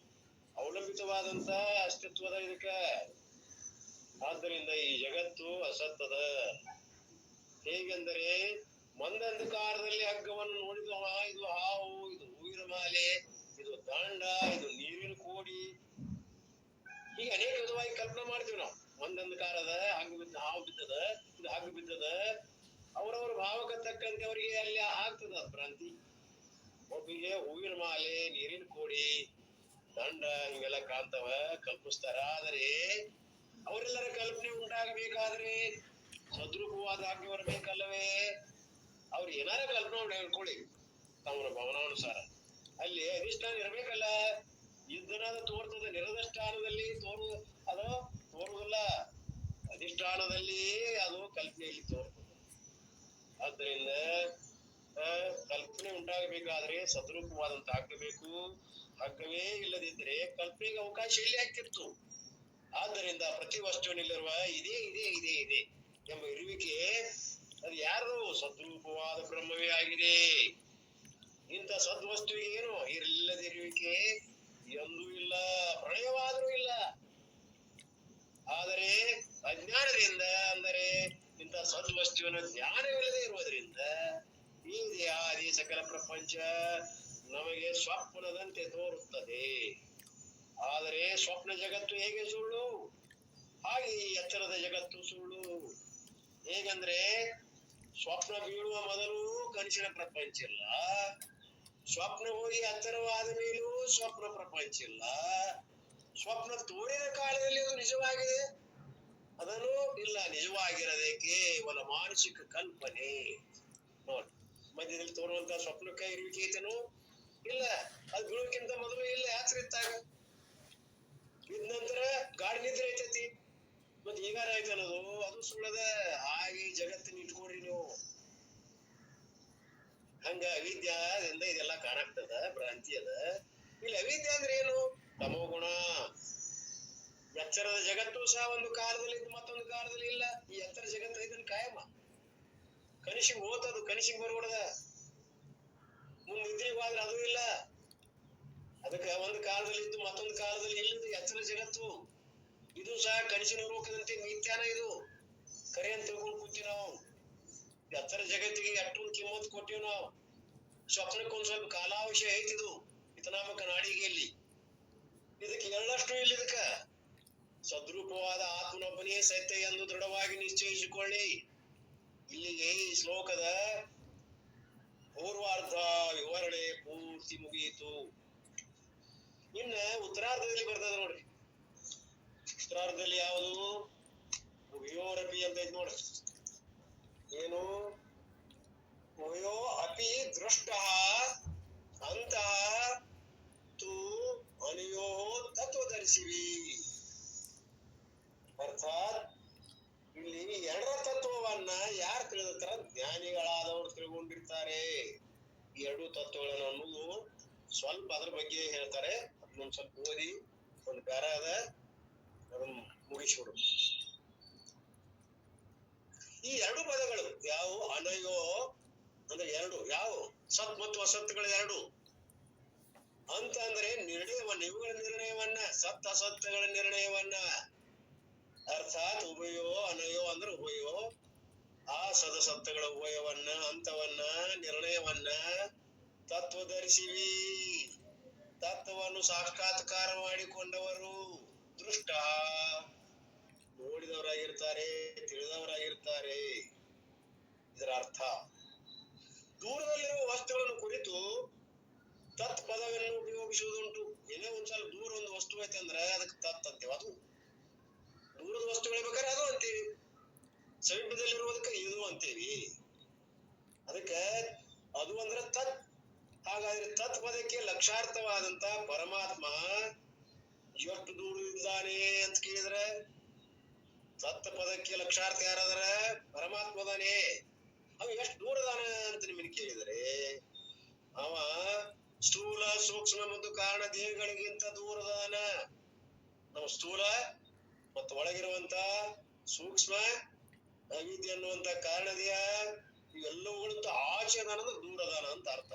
ಅವಲಂಬಿತವಾದಂತ ಅಸ್ತಿತ್ವದ ಇದಕ್ಕ. ಆದ್ದರಿಂದ ಈ ಜಗತ್ತು ಅಸತ್ತದ. ಹೇಗೆಂದರೆ ಮಂದಂಧಕಾರದಲ್ಲಿ ಹಗ್ಗವನ್ನು ನೋಡಿದವ ಇದು ಹಾವು, ಇದು ಹೂವಿನ ಮಾಲೆ, ಇದು ದಂಡ, ಇದು ನೀರಿನ ಕೋಡಿ, ಹೀಗೆ ಅನೇಕ ವಿಧವಾಗಿ ಕಲ್ಪನೆ ಮಾಡ್ತೀವಿ ನಾವು. ಮಂದಂಧಕಾರದ ಹಗ್ಗ ಬಿದ್ದ ಹಾವು ಬಿದ್ದದ, ಇದು ಹಗ್ಗ ಬಿದ್ದದ, ಅವರವ್ರ ಭಾವಕ್ಕೆ ತಕ್ಕಂತೆ ಅವರಿಗೆ ಅಲ್ಲಿ ಆಗ್ತದ ಭ್ರಾಂತಿ. ಒಬ್ಬಿಗೆ ಹೂವಿನ ಮಾಲೆ, ನೀರಿನ ಕೋಡಿ, ದಂಡ ಹಿಂಗೆಲ್ಲ ಕಾಣ್ತಾವ, ಕಲ್ಪಿಸ್ತಾರ. ಆದರೆ ಅವರೆಲ್ಲರ ಕಲ್ಪನೆ ಉಂಟಾಗಬೇಕಾದ್ರೆ ಸದ್ರೂಪವಾದ ಹಗ್ಗ ಬರಬೇಕಲ್ಲವೇ? ಅವ್ರು ಏನಾರ ಕಲ್ಪನೆ ಹೇಳ್ಕೊಳ್ಳಿ ತಮ್ಮ ಭವನಾನುಸಾರ, ಅಲ್ಲಿ ಅಧಿಷ್ಠಾನ ಇರ್ಬೇಕಲ್ಲ. ಯುದ್ಧನಾದ ತೋರ್ತದ, ನಿರಧಿಷ್ಠಾನದಲ್ಲಿ ಅದು ತೋರುವುದಿಲ್ಲ, ಅಧಿಷ್ಠಾನದಲ್ಲಿ ಅದು ಕಲ್ಪನೆಯಲ್ಲಿ ತೋರ್ತದೆ. ಆದ್ದರಿಂದ ಕಲ್ಪನೆ ಉಂಟಾಗಬೇಕಾದ್ರೆ ಸದ್ರೂಪವಾದಂತ ಹಗ್ಗಬೇಕು. ಹಗ್ಗವೇ ಇಲ್ಲದಿದ್ದರೆ ಕಲ್ಪನೆಗೆ ಅವಕಾಶ ಎಲ್ಲಿ ಹಾಕಿತ್ತು? ಆದ್ದರಿಂದ ಪ್ರತಿ ವಸ್ತುವಿನಲ್ಲಿರುವ ಇದೇ ಇದೇ ಇದೇ ಇದೆ ಎಂಬ ಇರುವಿಕೆ ಅದು ಯಾರು? ಸದ್ರೂಪವಾದ ಬ್ರಹ್ಮವೇ ಆಗಿದೆ. ಇಂಥ ಸದ್ವಸ್ತುವಿಗೆ ಏನು ಇಲ್ಲದಿರುವಿಕೆ ಎಂದೂ ಇಲ್ಲ, ಪ್ರಳಯವಾದರೂ ಇಲ್ಲ. ಆದರೆ ಅಜ್ಞಾನದಿಂದ, ಅಂದರೆ ಇಂಥ ಸದ್ವಸ್ತುವಿನ ಜ್ಞಾನವಿಲ್ಲದೆ ಇರುವುದರಿಂದ ಈ ದೇಹಾದಿ ಸಕಲ ಪ್ರಪಂಚ ನಮಗೆ ಸ್ವಪ್ನದಂತೆ ತೋರುತ್ತದೆ. ಆದರೆ ಸ್ವಪ್ನ ಜಗತ್ತು ಹೇಗೆ ಸುಳ್ಳು, ಹಾಗೆ ಎಚ್ಚರದ ಜಗತ್ತು ಸುಳ್ಳು. ಹೇಗಂದ್ರೆ ಸ್ವಪ್ನ ಬೀಳುವ ಮೊದಲು ಕನಸಿನ ಪ್ರಪಂಚ ಇಲ್ಲ, ಸ್ವಪ್ನ ಹೋಗಿ ಎಚ್ಚರವಾದ ಮೇಲೂ ಸ್ವಪ್ನ ಪ್ರಪಂಚ ಇಲ್ಲ, ಸ್ವಪ್ನ ತೋರಿದ ಕಾಲದಲ್ಲಿ ಅದು ನಿಜವಾಗಿದೆ ಅದನ್ನು ಇಲ್ಲ, ನಿಜವಾಗಿರದೆ ಕೇವಲ ಮಾನಸಿಕ ಕಲ್ಪನೆ. ನೋಡಿ, ಮಧ್ಯದಲ್ಲಿ ತೋರುವಂತ ಸ್ವಪ್ನಕ್ಕೆ ಇರುವಿಕೆ ಐತೇನು? ಇಲ್ಲ. ಅದು ಬೀಳೋಕ್ಕಿಂತ ಮೊದಲು ಇಲ್ಲ, ಯಾತ್ರೆ ಇತ್ತಾಗ ಬಿದ್ದ ನಂತರ ಗಾಢ ನಿದ್ರೆ ಐತೈತಿ, ಮತ್ ಈಗಾರ ಐತನದು ಅದು ಸುಳ್ಳದ. ಹಾಗೆ ಜಗತ್ತಿನ ಇಟ್ಕೊಡ್ರಿ ನೀವು. ಹಂಗ ಅವಿದ್ಯಾದಿಂದ ಇದೆಲ್ಲ ಕಾಣಾಗ್ತದ, ಭ್ರಾಂತಿ ಅದ. ಇಲ್ಲಿ ಅವಿದ್ಯೆ ಅಂದ್ರೆ ಏನು? ತಮೋಗುಣ. ಎಚ್ಚರದ ಜಗತ್ತು ಸಹ ಒಂದು ಕಾಲದಲ್ಲಿ ಇದ್ದು ಮತ್ತೊಂದು ಕಾಲದಲ್ಲಿ ಇಲ್ಲ. ಈ ಎತ್ತರ ಜಗತ್ತು ಐತನ್ ಕಾಯಮ, ಕನಿಷಿಗೆ ಹೋತದು, ಕನಿಷಿಗೆ ಬರುವುದ, ಮುಂದ್ ನಿದ್ರೆಗೆ ಹೋದ್ರೆ ಅದು ಇಲ್ಲ. ಅದಕ್ಕೆ ಒಂದು ಕಾಲದಲ್ಲಿ ಇದ್ದು ಮತ್ತೊಂದು ಕಾಲದಲ್ಲಿ ಇಲ್ಲದು ಎತ್ತರ ಜಗತ್ತು. ಇದು ಸಹ ಕನಸಿನ ಲೋಕದಂತೆ ಮಿಥ್ಯಾನ, ಇದು ಕರೆ ಅಂತ ತಿಳ್ಕೊಂಡು ಕೂತೀವಿ ನಾವು. ಎತ್ತರ ಜಗತ್ತಿಗೆ ಅಷ್ಟೊಂದು ಕಿಮ್ಮತ್ ಕೊಟ್ಟಿವಿ ನಾವು. ಸ್ವಪ್ನಕ್ಕೆ ಒಂದ್ ಸ್ವಲ್ಪ ಕಾಲಾವಶಯ ಐತಿದು ಹಿತನಾಮಕ ನಾಡಿಗೆಯಲ್ಲಿ. ಇದಕ್ಕೆ ಎರಡಷ್ಟು ಇಲ್ಲ. ಇದಕ್ಕ ಸದ್ರೂಪವಾದ ಆತ್ಮನೊಬ್ಬನೇ ಸತ್ಯ ಎಂದು ದೃಢವಾಗಿ ನಿಶ್ಚಯಿಸಿಕೊಳ್ಳಿ. ಇಲ್ಲಿಗೆ ಈ ಶ್ಲೋಕದ ಪೂರ್ವಾರ್ಧ ವಿವರಣೆ ಪೂರ್ತಿ ಮುಗಿಯಿತು. ಇನ್ನ ಉತ್ತರಾರ್ಧದಲ್ಲಿ ಬರ್ತದ ನೋಡ್ರಿ. ಉತ್ತರಾರ್ಧದಲ್ಲಿ ಯಾವುದು? ಉಭಯೋರಪಿ ಅಂತ ಐತಿ ನೋಡ್ರಿ. ಏನು? ಉಭಯೋ ಅಪಿ ದೃಷ್ಟ ಅಂತಃ ತು ಅನುಯೋ ತತ್ವದರ್ಶಿವಿ. ಅರ್ಥಾತ್ ಇಲ್ಲಿ ಎರಡರ ತತ್ವವನ್ನ ಯಾರು ತಿಳಿದಿರ್ತಾರ? ಜ್ಞಾನಿಗಳಾದವರು ತಿಳ್ಕೊಂಡಿರ್ತಾರೆ. ಈ ಎರಡು ತತ್ವಗಳನ್ನು ಅನ್ನೋದು ಸ್ವಲ್ಪ ಅದ್ರ ಬಗ್ಗೆ ಹೇಳ್ತಾರೆ. ಅದನ್ನೊಂದ್ ಸ್ವಲ್ಪ ಓದಿ, ಒಂದು ಪ್ಯಾರ ಅದ, ಅದನ್ನ ಮುಗಿಸ್ಬಿಡು. ಈ ಎರಡು ಪದಗಳು ಯಾವ? ಅನಯೋ ಅಂದ್ರೆ ಎರಡು, ಯಾವ? ಸತ್ ಮತ್ತು ಅಸತ್ಗಳು ಎರಡು. ಅಂತ ಅಂದ್ರೆ ನಿರ್ಣಯವನ್ನ, ಇವುಗಳ ನಿರ್ಣಯವನ್ನ, ಸತ್ ಅಸತ್ಯಗಳ ನಿರ್ಣಯವನ್ನ. ಅರ್ಥಾತ್ ಉಭಯೋ ಅನಯೋ ಅಂದ್ರೆ ಉಭಯೋ, ಆ ಸದಸತ್ವಗಳ ಉಭಯವನ್ನ, ಅಂತವನ್ನ, ನಿರ್ಣಯವನ್ನ ತತ್ವದರ್ಶಿವಿ, ತತ್ವವನ್ನು ಸಾಕ್ಷಾತ್ಕಾರ ಮಾಡಿಕೊಂಡವರು. ದೃಷ್ಟ ನೋಡಿದವರಾಗಿರ್ತಾರೆ, ತಿಳಿದವರಾಗಿರ್ತಾರೆ. ಇದರ ಅರ್ಥ ದೂರದಲ್ಲಿರುವ ವಸ್ತುಗಳನ್ನು ಕುರಿತು ತತ್ ಪದವನ್ನು ಉಪಯೋಗಿಸುವುದುಂಟು. ಏನೋ ಒಂದ್ ಸ್ವಲ್ಪ ದೂರ ಒಂದು ವಸ್ತು ಐತೆ ಅಂದ್ರೆ ಅದಕ್ಕೆ ತತ್ ಅಂತೇವೆ. ಅದು ದೂರದ ವಸ್ತುಗಳಿರ್ಬೇಕಾದ್ರೆ ಅದು ಅಂತೀವಿ, ಸಮೀಪದಲ್ಲಿರುವುದಕ್ಕೆ ಇದು ಅಂತೀವಿ. ಅದಕ್ಕೆ ಅದು ಅಂದ್ರೆ ತತ್. ಹಾಗಾದ್ರೆ ತತ್ ಪದಕ್ಕೆ ಲಕ್ಷಾರ್ಥವಾದಂತ ಪರಮಾತ್ಮ ಎಷ್ಟು ದೂರ ಇದ್ದಾನೆ ಅಂತ ಕೇಳಿದ್ರೆ, ತತ್ ಪದಕ್ಕೆ ಲಕ್ಷಾರ್ಥ ಯಾರಾದ್ರ? ಪರಮಾತ್ಮದಾನೆ. ಅವ ಎಷ್ಟು ದೂರದಾನ ಅಂತ ನಿಮ್ಮನ್ನು ಕೇಳಿದರೆ, ಅವ ಸ್ಥೂಲ ಸೂಕ್ಷ್ಮ ಮತ್ತು ಕಾರಣ ದೇಹಗಳಿಗಿಂತ ದೂರದಾನ. ನಾವು ಸ್ಥೂಲ ಮತ್ತು ಒಳಗಿರುವಂತ ಸೂಕ್ಷ್ಮ ಅವಿದ್ಯೆ ಅನ್ನುವಂತ ಕಾರಣ ದೇಹ ಇವೆಲ್ಲವುಗಳಿಂದ ಆಚೆದಾನ ಅಂದ್ರೆ ದೂರದಾನ ಅಂತ ಅರ್ಥ.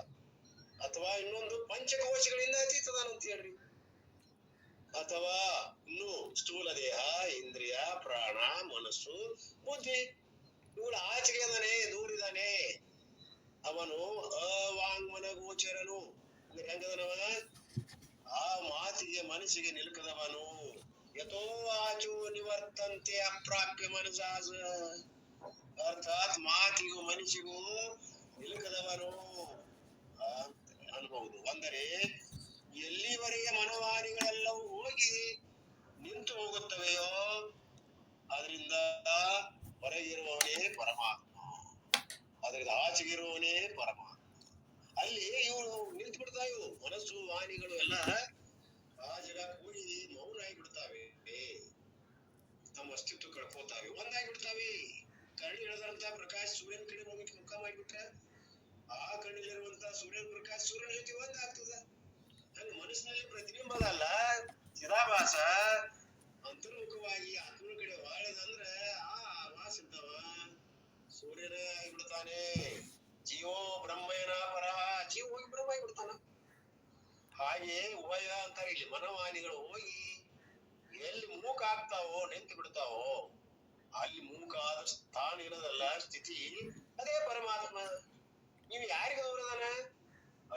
ಅಥವಾ ಇನ್ನೊಂದು ಪಂಚಕೋಶಗಳಿಂದ ಅತೀತದಾನ ಅಂತ ಹೇಳ್ರಿ. ಅಥವಾ ಇನ್ನು ಸ್ಥೂಲ ದೇಹ, ಇಂದ್ರಿಯ, ಪ್ರಾಣ, ಮನಸ್ಸು, ಬುದ್ಧಿ ಇವುಗಳ ಆಚೆ ಆಚೆಗೆ ಇದ್ದಾನೆ, ದೂರಿದ್ದಾನೆ. ಅವನು ಅವಾಂಗ್ಮನ ಗೋಚರನು. ಅಂದ್ರೆ ಹೆಂಗದನವ? ಆ ಮಾತಿಗೆ ಮನಸ್ಸಿಗೆ ನಿಲ್ಕದವನು. ಯಥೋ ವಾಚೋ ನಿವರ್ತಂತೆ ಅಪ್ರಾಪ್ಯ ಮನಸಾಸ. ಅರ್ಥಾತ್ ಮಾತಿಗೂ ಮನಸ್ಸಿಗೂ ನಿಲ್ಕದವನು ಅನ್ಬಹುದು. ಅಂದರೆ ಎಲ್ಲಿವರೆಗೆ ಮನೋಹಾರಿಗಳೆಲ್ಲವೂ ಹೋಗಿ ನಿಂತು ಹೋಗುತ್ತವೆಯೋ ಅದರಿಂದ ಹೊರಗಿರುವವನೇ ಪರಮಾತ್ಮ, ಅದರಿಂದ ಆಚೆಗಿರುವವನೇ ಪರಮಾತ್ಮ. ಅಲ್ಲಿ ಇವು ನಿಂತು ಬಿಡ್ತಾವ. ಇವು ಮನಸ್ಸು ವಾಣಿಗಳು ಎಲ್ಲ ಆ ಜಗ ಕೂಡಿ ಮೌನ ಆಗಿಬಿಡ್ತಾವೆ, ತಮ್ಮ ಅಸ್ತಿತ್ವ ಕಳ್ಕೋತಾವೆ, ಒಂದಾಗಿಬಿಡ್ತಾವೆ. ಕಣ್ಣು ಇಳದಂತ ಪ್ರಕಾಶ್ ಸೂರ್ಯನ ಕಡೆ ಹೋಗಿ ಮುಖ ಮಾಡಿಬಿಟ್ರೆ ಆ ಕಣ್ಣಿಲಿರುವಂತ ಸೂರ್ಯನ ಪ್ರಕಾಶ್ ಸೂರ್ಯನ ಜೊತೆ ಒಂದಾಗ್ತದ. ಹಂಗ ಮನಸ್ಸಿನಲ್ಲಿ ಪ್ರತಿಬಿಂಬ ಅದಲ್ಲ, ಚಿದಾಭಾಸ ಅಂತರ್ಮುಖವಾಗಿ ಆತ್ಮನ ಕಡೆ ವಾಳದಂದ್ರ ಆ ವಾಸ ಇದ್ದವ ಸೂರ್ಯನ ಆಗಿಬಿಡ್ತಾನೆ. ಜೀವೋ ಬ್ರಹ್ಮಯನ ಪರಹ, ಜೀವ ಹೋಗಿ ಬ್ರಹ್ಮ ಆಗಿಬಿಡ್ತಾನ. ಹಾಗೆ ಉಭಯ ಅಂತಾರೆ ಇಲ್ಲಿ. ಮನೋವಾಣಿಗಳು ಹೋಗಿ ಎಲ್ಲಿ ಮೂಕ ಆಗ್ತಾವೋ, ನಿಂತು ಬಿಡ್ತಾವೋ, ಅಲ್ಲಿ ಮೂಕ ಆದ ಸ್ಥಾನ ಇರೋದಲ್ಲ, ಸ್ಥಿತಿ ಅದೇ ಪರಮಾತ್ಮ. ನೀವು ಯಾರಿಗೆ ದೂರದಾನ?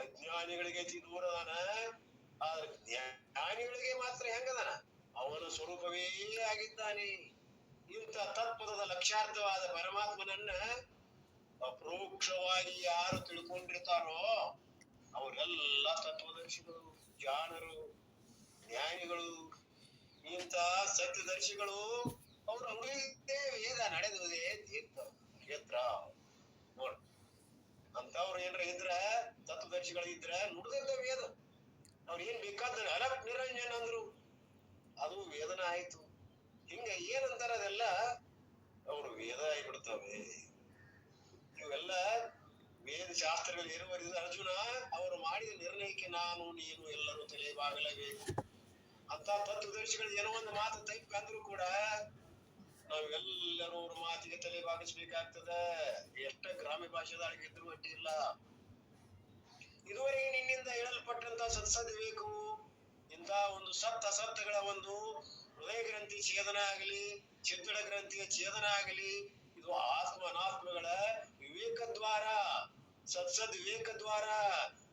ಅಜ್ಞಾನಿಗಳಿಗೆ ಅತಿ ದೂರದಾನ. ಆದ್ರೆ ಜ್ಞಾನಿಗಳಿಗೆ ಮಾತ್ರ ಹೆಂಗದಾನ? ಅವನ ಸ್ವರೂಪವೇ ಆಗಿದ್ದಾನೆ. ಇಂಥ ತತ್ವದ ಲಕ್ಷ್ಯಾರ್ಥವಾದ ಪರಮಾತ್ಮನನ್ನ ಅಪರೋಕ್ಷವಾಗಿ ಯಾರು ತಿಳ್ಕೊಂಡಿರ್ತಾರೋ ಅವರೆಲ್ಲ ತತ್ವದರ್ಶಿಗಳು, ಜಾಣರು, ಜ್ಞಾನಿಗಳು. ಇಂಥ ಸತ್ಯದರ್ಶಿಗಳು ಅವ್ರ ಅಂಗಡಿಗೆ ವೇದ ನಡೆದುವುದೇ ತೀರ್ಥ ಕ್ಷೇತ್ರ. ನೋಡ್, ಅಂತವ್ರು ಏನ್ರ ಇದ್ರ, ತತ್ವದರ್ಶಿಗಳು ಇದ್ರ ನುಡಿದಿದ್ದ ವೇದ. ಅವ್ರು ಏನ್ ಬೇಕಾದ ಅಲಕ್ ನಿರಂಜನ್ ಅಂದ್ರು, ಅದು ವೇದನ ಆಯ್ತು. ಹಿಂಗ ಏನಂತಾರ ಅದೆಲ್ಲ ಅವ್ರು ವೇದ ಆಗಿಬಿಡ್ತವೆ. ಇವೆಲ್ಲ ವೇದ ಶಾಸ್ತ್ರಗಳು ಇರುವರಿದ ಅರ್ಜುನ ಅವರು ಮಾಡಿದ ನಿರ್ಣಯಕ್ಕೆ ನಾನು ನೀನು ಎಲ್ಲರೂ ತಲೆಬಾಗಲೇಬೇಕು. ಅಂತ ತತ್ವದರ್ಶಿಗಳು ಏನೋ ಒಂದು ಮಾತು ತಪ್ಪು ಅಂದ್ರೂ ಕೂಡ ನಾವೆಲ್ಲರೂ ಅವ್ರ ಮಾತಿಗೆ ತಲೆಬಾಗಿಸ್ಬೇಕಾಗ್ತದ. ಎಷ್ಟ ಗ್ರಾಮ್ಯ ಭಾಷೆದಾಳಿಗೆ ಇದ್ರು ಅಡ್ಡಿ ಇಲ್ಲ. ಇದುವರೆಗೆ ನಿನ್ನಿಂದ ಹೇಳಲ್ಪಟ್ಟಂತ ಸತ್ಸದ್ಬೇಕು, ಇಂಥ ಒಂದು ಸತ್ ಅಸತ್ತಗಳ ಒಂದು ಹೃದಯ ಗ್ರಂಥಿ ಛೇದನ ಆಗಲಿ, ಚಿತ್ತಡ ಗ್ರಂಥಿಯ ಛೇದನ ಆಗಲಿ, ಇದು ಆತ್ಮ ಅನಾತ್ಮಗಳ ವಿವೇಕ ದ್ವಾರ, ಸತ್ಸದ್ ವಿವೇಕ ದ್ವಾರ,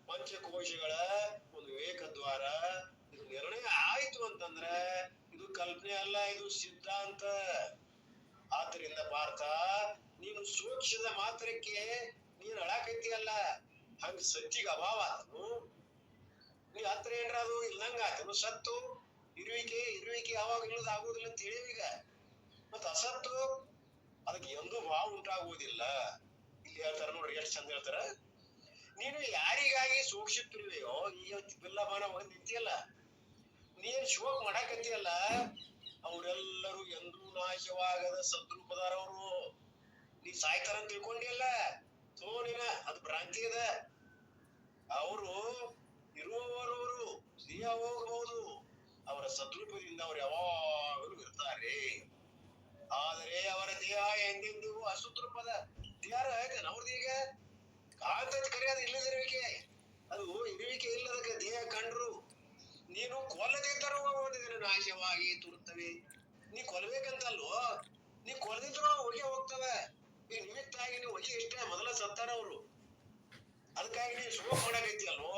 ಪಂಚಕೋಶಗಳ ಒಂದು ವಿವೇಕ ದ್ವಾರ. ಇದು ನಿರ್ಣಯ ಆಯ್ತು ಅಂತಂದ್ರೆ ಇದು ಕಲ್ಪನೆ ಅಲ್ಲ, ಇದು ಸಿದ್ಧಾಂತ. ಆದ್ದರಿಂದ ಪಾರ್ಥ, ನೀನು ಸೂಕ್ಷ್ಮದ ಮಾತ್ರಕ್ಕೆ ನೀನು ಅಳಾಕೈತಿಯಲ್ಲ, ಹಂಗ ಸತ್ತಿಗೆ ಅಭಾವ ಆತನು. ನೀ ಹತ್ರ ಏನ್ರ ಅದು ಇಲ್ದಂಗ ಆತನು. ಸತ್ತು ಇರುವಿಕೆ ಯಾವಾಗ ಇಲ್ಲದ ಆಗುದಿಲ್ಲ ಅಂತ ಹೇಳಿವೀಗ. ಮತ್ತ ಅಸತ್ತು ಅದಕ್ಕೆ ಎಂದೂ ಭಾವ ಉಂಟಾಗುವುದಿಲ್ಲ. ಇಲ್ಲಿ ಹೇಳ್ತಾರ ನೋಡ್ರಿ, ಎಷ್ಟು ಚಂದ ಹೇಳ್ತಾರ. ನೀನು ಯಾರಿಗಾಗಿ ಸೂಕ್ಷಿತ್ತಿರುವೆಯೋ, ಈ ಬಿಲ್ಲಬಾನ ಒಂದ್ ನಿಂತಿಯಲ್ಲ, ನೀನ್ ಶೋಕ ಮಾಡಾಕತ್ತಿಯಲ್ಲ, ಅವರೆಲ್ಲರೂ ಎಂದೂ ನಾಶವಾಗದ ಸದ್ರೂಪದಾರವರು. ನೀ ಸಾಯ್ತಾರಂತ ತಿಳ್ಕೊಂಡಿಯಲ್ಲ, ಸೋನಿನ ಅದು ಭ್ರಾಂತಿ ಅದ. ಅವರು ಇರುವವರವರು ದೇಹ ಹೋಗಬಹುದು, ಅವರ ಸದ್ರೂಪದಿಂದ ಅವ್ರು ಯಾವಾಗಲೂ ಇರ್ತಾರೆ. ಆದರೆ ಅವರ ದೇಹ ಎಂದೆಂದಿಗೂ ಅಸದ್ರೂಪದ ದೇಹ ಆಯ್ತಾನ ಅವ್ರದ್ದು. ಈಗ ಕಾಂತದ ಕರೆಯೋದು ಇಲ್ಲದಿರುವಿಕೆ, ಅದು ಇರುವಿಕೆ ಇಲ್ಲದಕ್ಕೆ ದೇಹ ಕಂಡ್ರು. ನೀನು ಕೊಲ್ಲದಿದ್ದರೂ ಒಂದು ದಿನ ನಾಶವಾಗಿ ತುರುತ್ತವೆ. ನೀ ಕೊಲ್ಬೇಕಂತಲ್ವೋ, ನೀ ಕೊಲ್ಲದಿದ್ರು ಹೊಗೆ ಹೋಗ್ತವೆ. ಈ ನಿಮಿತ್ತ ಆಗಿ ನೀವು ಹೊಗೆ ಇಷ್ಟೇ ಮೊದಲ ಸತ್ತಾರ ಅವರು. ಅದಕ್ಕಾಗಿ ನೀ ಶುಭ ಮಾಡಕೈತಿಯಲ್ವೋ.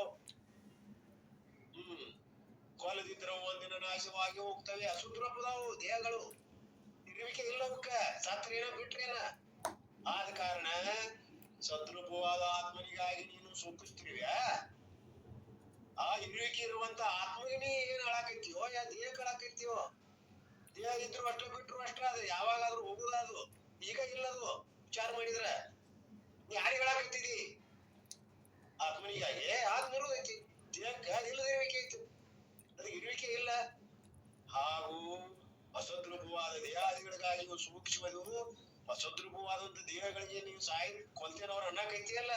ಕೊಲ್ಲದಿದ್ರು ಒಂದಿನ ನಾಶವಾಗಿ ಹೋಗ್ತವೆ. ಅಸದ್ರೂಪದವು ದೇಹಗಳು, ಇರುವಿಕೆ ಇಲ್ಲವಕ್ಕ. ಸತ್ರೇನ ಬಿಟ್ರೇನ. ಆದ ಕಾರಣ ಸದ್ರೂಪವಾದ ಆತ್ಮನಿಗಾಗಿ ನೀನು ಸೂಚಿಸ್ತಿರುವ್ಯಾ. ಆ ಇರುವಿಕೆ ಇರುವಂತ ಆತ್ಮಗೆ ನೀ ಏನ್ ಹಾಳಾಕೈತಿಯೋ, ಯಾ ದೇಹಕ್ಕೆ ಹಾಳಾಕೈತಿಯೋ. ದೇಹ ಇದ್ರು ಅಷ್ಟು ಬಿಟ್ರು ಅಷ್ಟೇ, ಅದು ಯಾವಾಗಾದ್ರೂ ಹೋಗುದದು. ಈಗ ಇಲ್ಲದು ವಿಚಾರ ಮಾಡಿದ್ರ. ನೀ ಯಾರಿಗೆ ಹಾಳಾಕೈತಿದಿ? ಆತ್ಮನಿಗಾಗಿ. ಆತ್ಮ ಇರುವುದೈತಿ, ದೇಹಕ್ಕೆ ಇಲ್ಲದ ಇರುವಿಕೆ ಐತಿ, ಅದಕ್ಕೆ ಇರುವಿಕೆ ಇಲ್ಲ. ಹಾಗೂ ಅಸದ್ರೂಪವಾದ ದೇಹಾದಿಗಳಿಗಾಗಿ ಸೂಕ್ಷ್ಮದು, ಅಸದ್ರೂಪವಾದಂತ ದೇಹಗಳಿಗೆ ನೀವು ಕೊಲ್ತೇನವ್ರ ಅನ್ನಕೈತಿಯಲ್ಲ.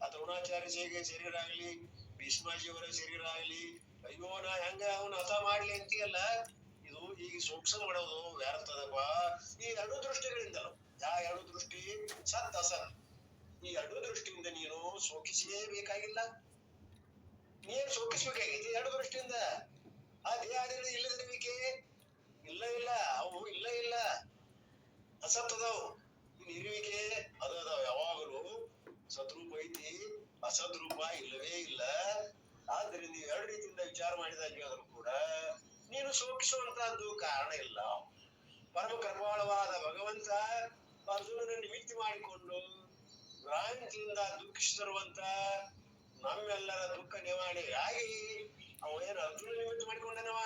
ಆ ದ್ರೋಣಾಚಾರ್ಯ ಶರೀರ ಆಗ್ಲಿ, ಭೀಷ್ಮಾಜಿಯವರ ಶರೀರ ಆಗ್ಲಿ, ಅಯ್ಯೋ ನಾ ಹೆಂಗ ಅವನ ಹತ ಮಾಡ್ಲಿ ಅಂತೀಯಲ್ಲ. ಇದು ಈಗ ಸೂಕ್ಷ್ಮ ಮಾಡೋದು ವ್ಯರ್ಥದಪ್ಪ. ಈ ಎರಡು ದೃಷ್ಟಿಗಳಿಂದ, ಯಾವ ಎರಡು ದೃಷ್ಟಿ? ಸತ್ ಅಸತ್. ಈ ಎರಡು ದೃಷ್ಟಿಯಿಂದ ನೀನು ಸೋಕಿಸೇ ಬೇಕಾಗಿಲ್ಲ. ನೀನ್ ಸೋಕಿಸ್ಬೇಕಾಗೈತಿ ಎರಡು ದೃಷ್ಟಿಯಿಂದ. ಆ ದೇಹಾದಿಗಳು ಇಲ್ಲದಿರುವಿಕೆ ಇಲ್ಲ, ಅವು ಇಲ್ಲ, ಅಸತ್ ಅದಾವು. ಈಗ ಇರುವಿಕೆ ಅದ ಯಾವಾಗಲೂ ಸದ್ರೂಪ ಐತಿ, ಅಸದ್ರೂಪ ಇಲ್ಲವೇ ಇಲ್ಲ. ಆದ್ರೆ ನೀವು ಎರಡು ರೀತಿಯಿಂದ ವಿಚಾರ ಮಾಡಿದಾಗ ಆದ್ರೂ ಕೂಡ ನೀನು ಶೋಕಿಸುವಂತಹದ್ದು ಕಾರಣ ಇಲ್ಲ. ಪರಮ ಕೃಪಾಳವಾದ ಭಗವಂತ ಅರ್ಜುನನ ನಿಮಿತ್ತ ಮಾಡಿಕೊಂಡು ಭ್ರಾಂತಿಯಿಂದ ದುಃಖಿಸಿರುವಂತ ನಮ್ಮೆಲ್ಲರ ದುಃಖ ನಿವಾರಣೆಗಾಗಿ ಅವನೇನು ಅರ್ಜುನ ನಿಮಿತ್ತ ಮಾಡಿಕೊಂಡನವ.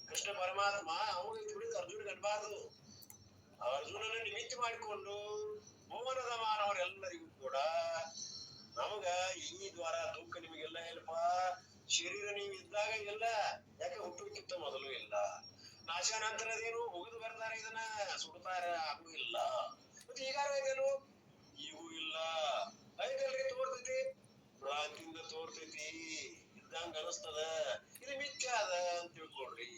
ಕೃಷ್ಣ ಪರಮಾತ್ಮ ಅವನು ಕುರಿತು ಅರ್ಜುನ ಅನ್ಬಾರ್ದು. ಅರ್ಜುನನ ನಿಮಿತ್ತ ಮಾಡಿಕೊಂಡು ಭುವನದ ಮಾನವರೆಲ್ಲರಿಗೂ ಕೂಡ ನಮಗ ಈ ದ್ವಾರ ದುಃಖ ನಿಮಗೆಲ್ಲ ಇಲ್ಲಪ್ಪ. ಶರೀರ ನೀವು ಇದ್ದಾಗ ಇಲ್ಲ, ಯಾಕೆ ಹುಟ್ಟುಕ್ಕಿಂತ ಮೊದಲು ಇಲ್ಲ. ನಾಶ ನಂತರದೇನು ಮುಗಿದು ಬರ್ತಾರೆ, ಇದನ್ನ ಸುಡ್ತಾರೆ, ಹಾಗೂ ಇಲ್ಲ. ಮತ್ತೆ ಈಗಾರು ಐದೇನು ಈಗೂ ಇಲ್ಲ. ಐದಲ್ರಿ ತೋರ್ತೈತಿ, ಭ್ರಾಂತಿಯಿಂದ ತೋರ್ತೈತಿ, ಇದ್ದಂಗ ಅನಿಸ್ತದ. ಇದು ಮಿಥ್ಯ ಅದ ಅಂತ ತಿಳ್ಕೊಳ್ರಿ.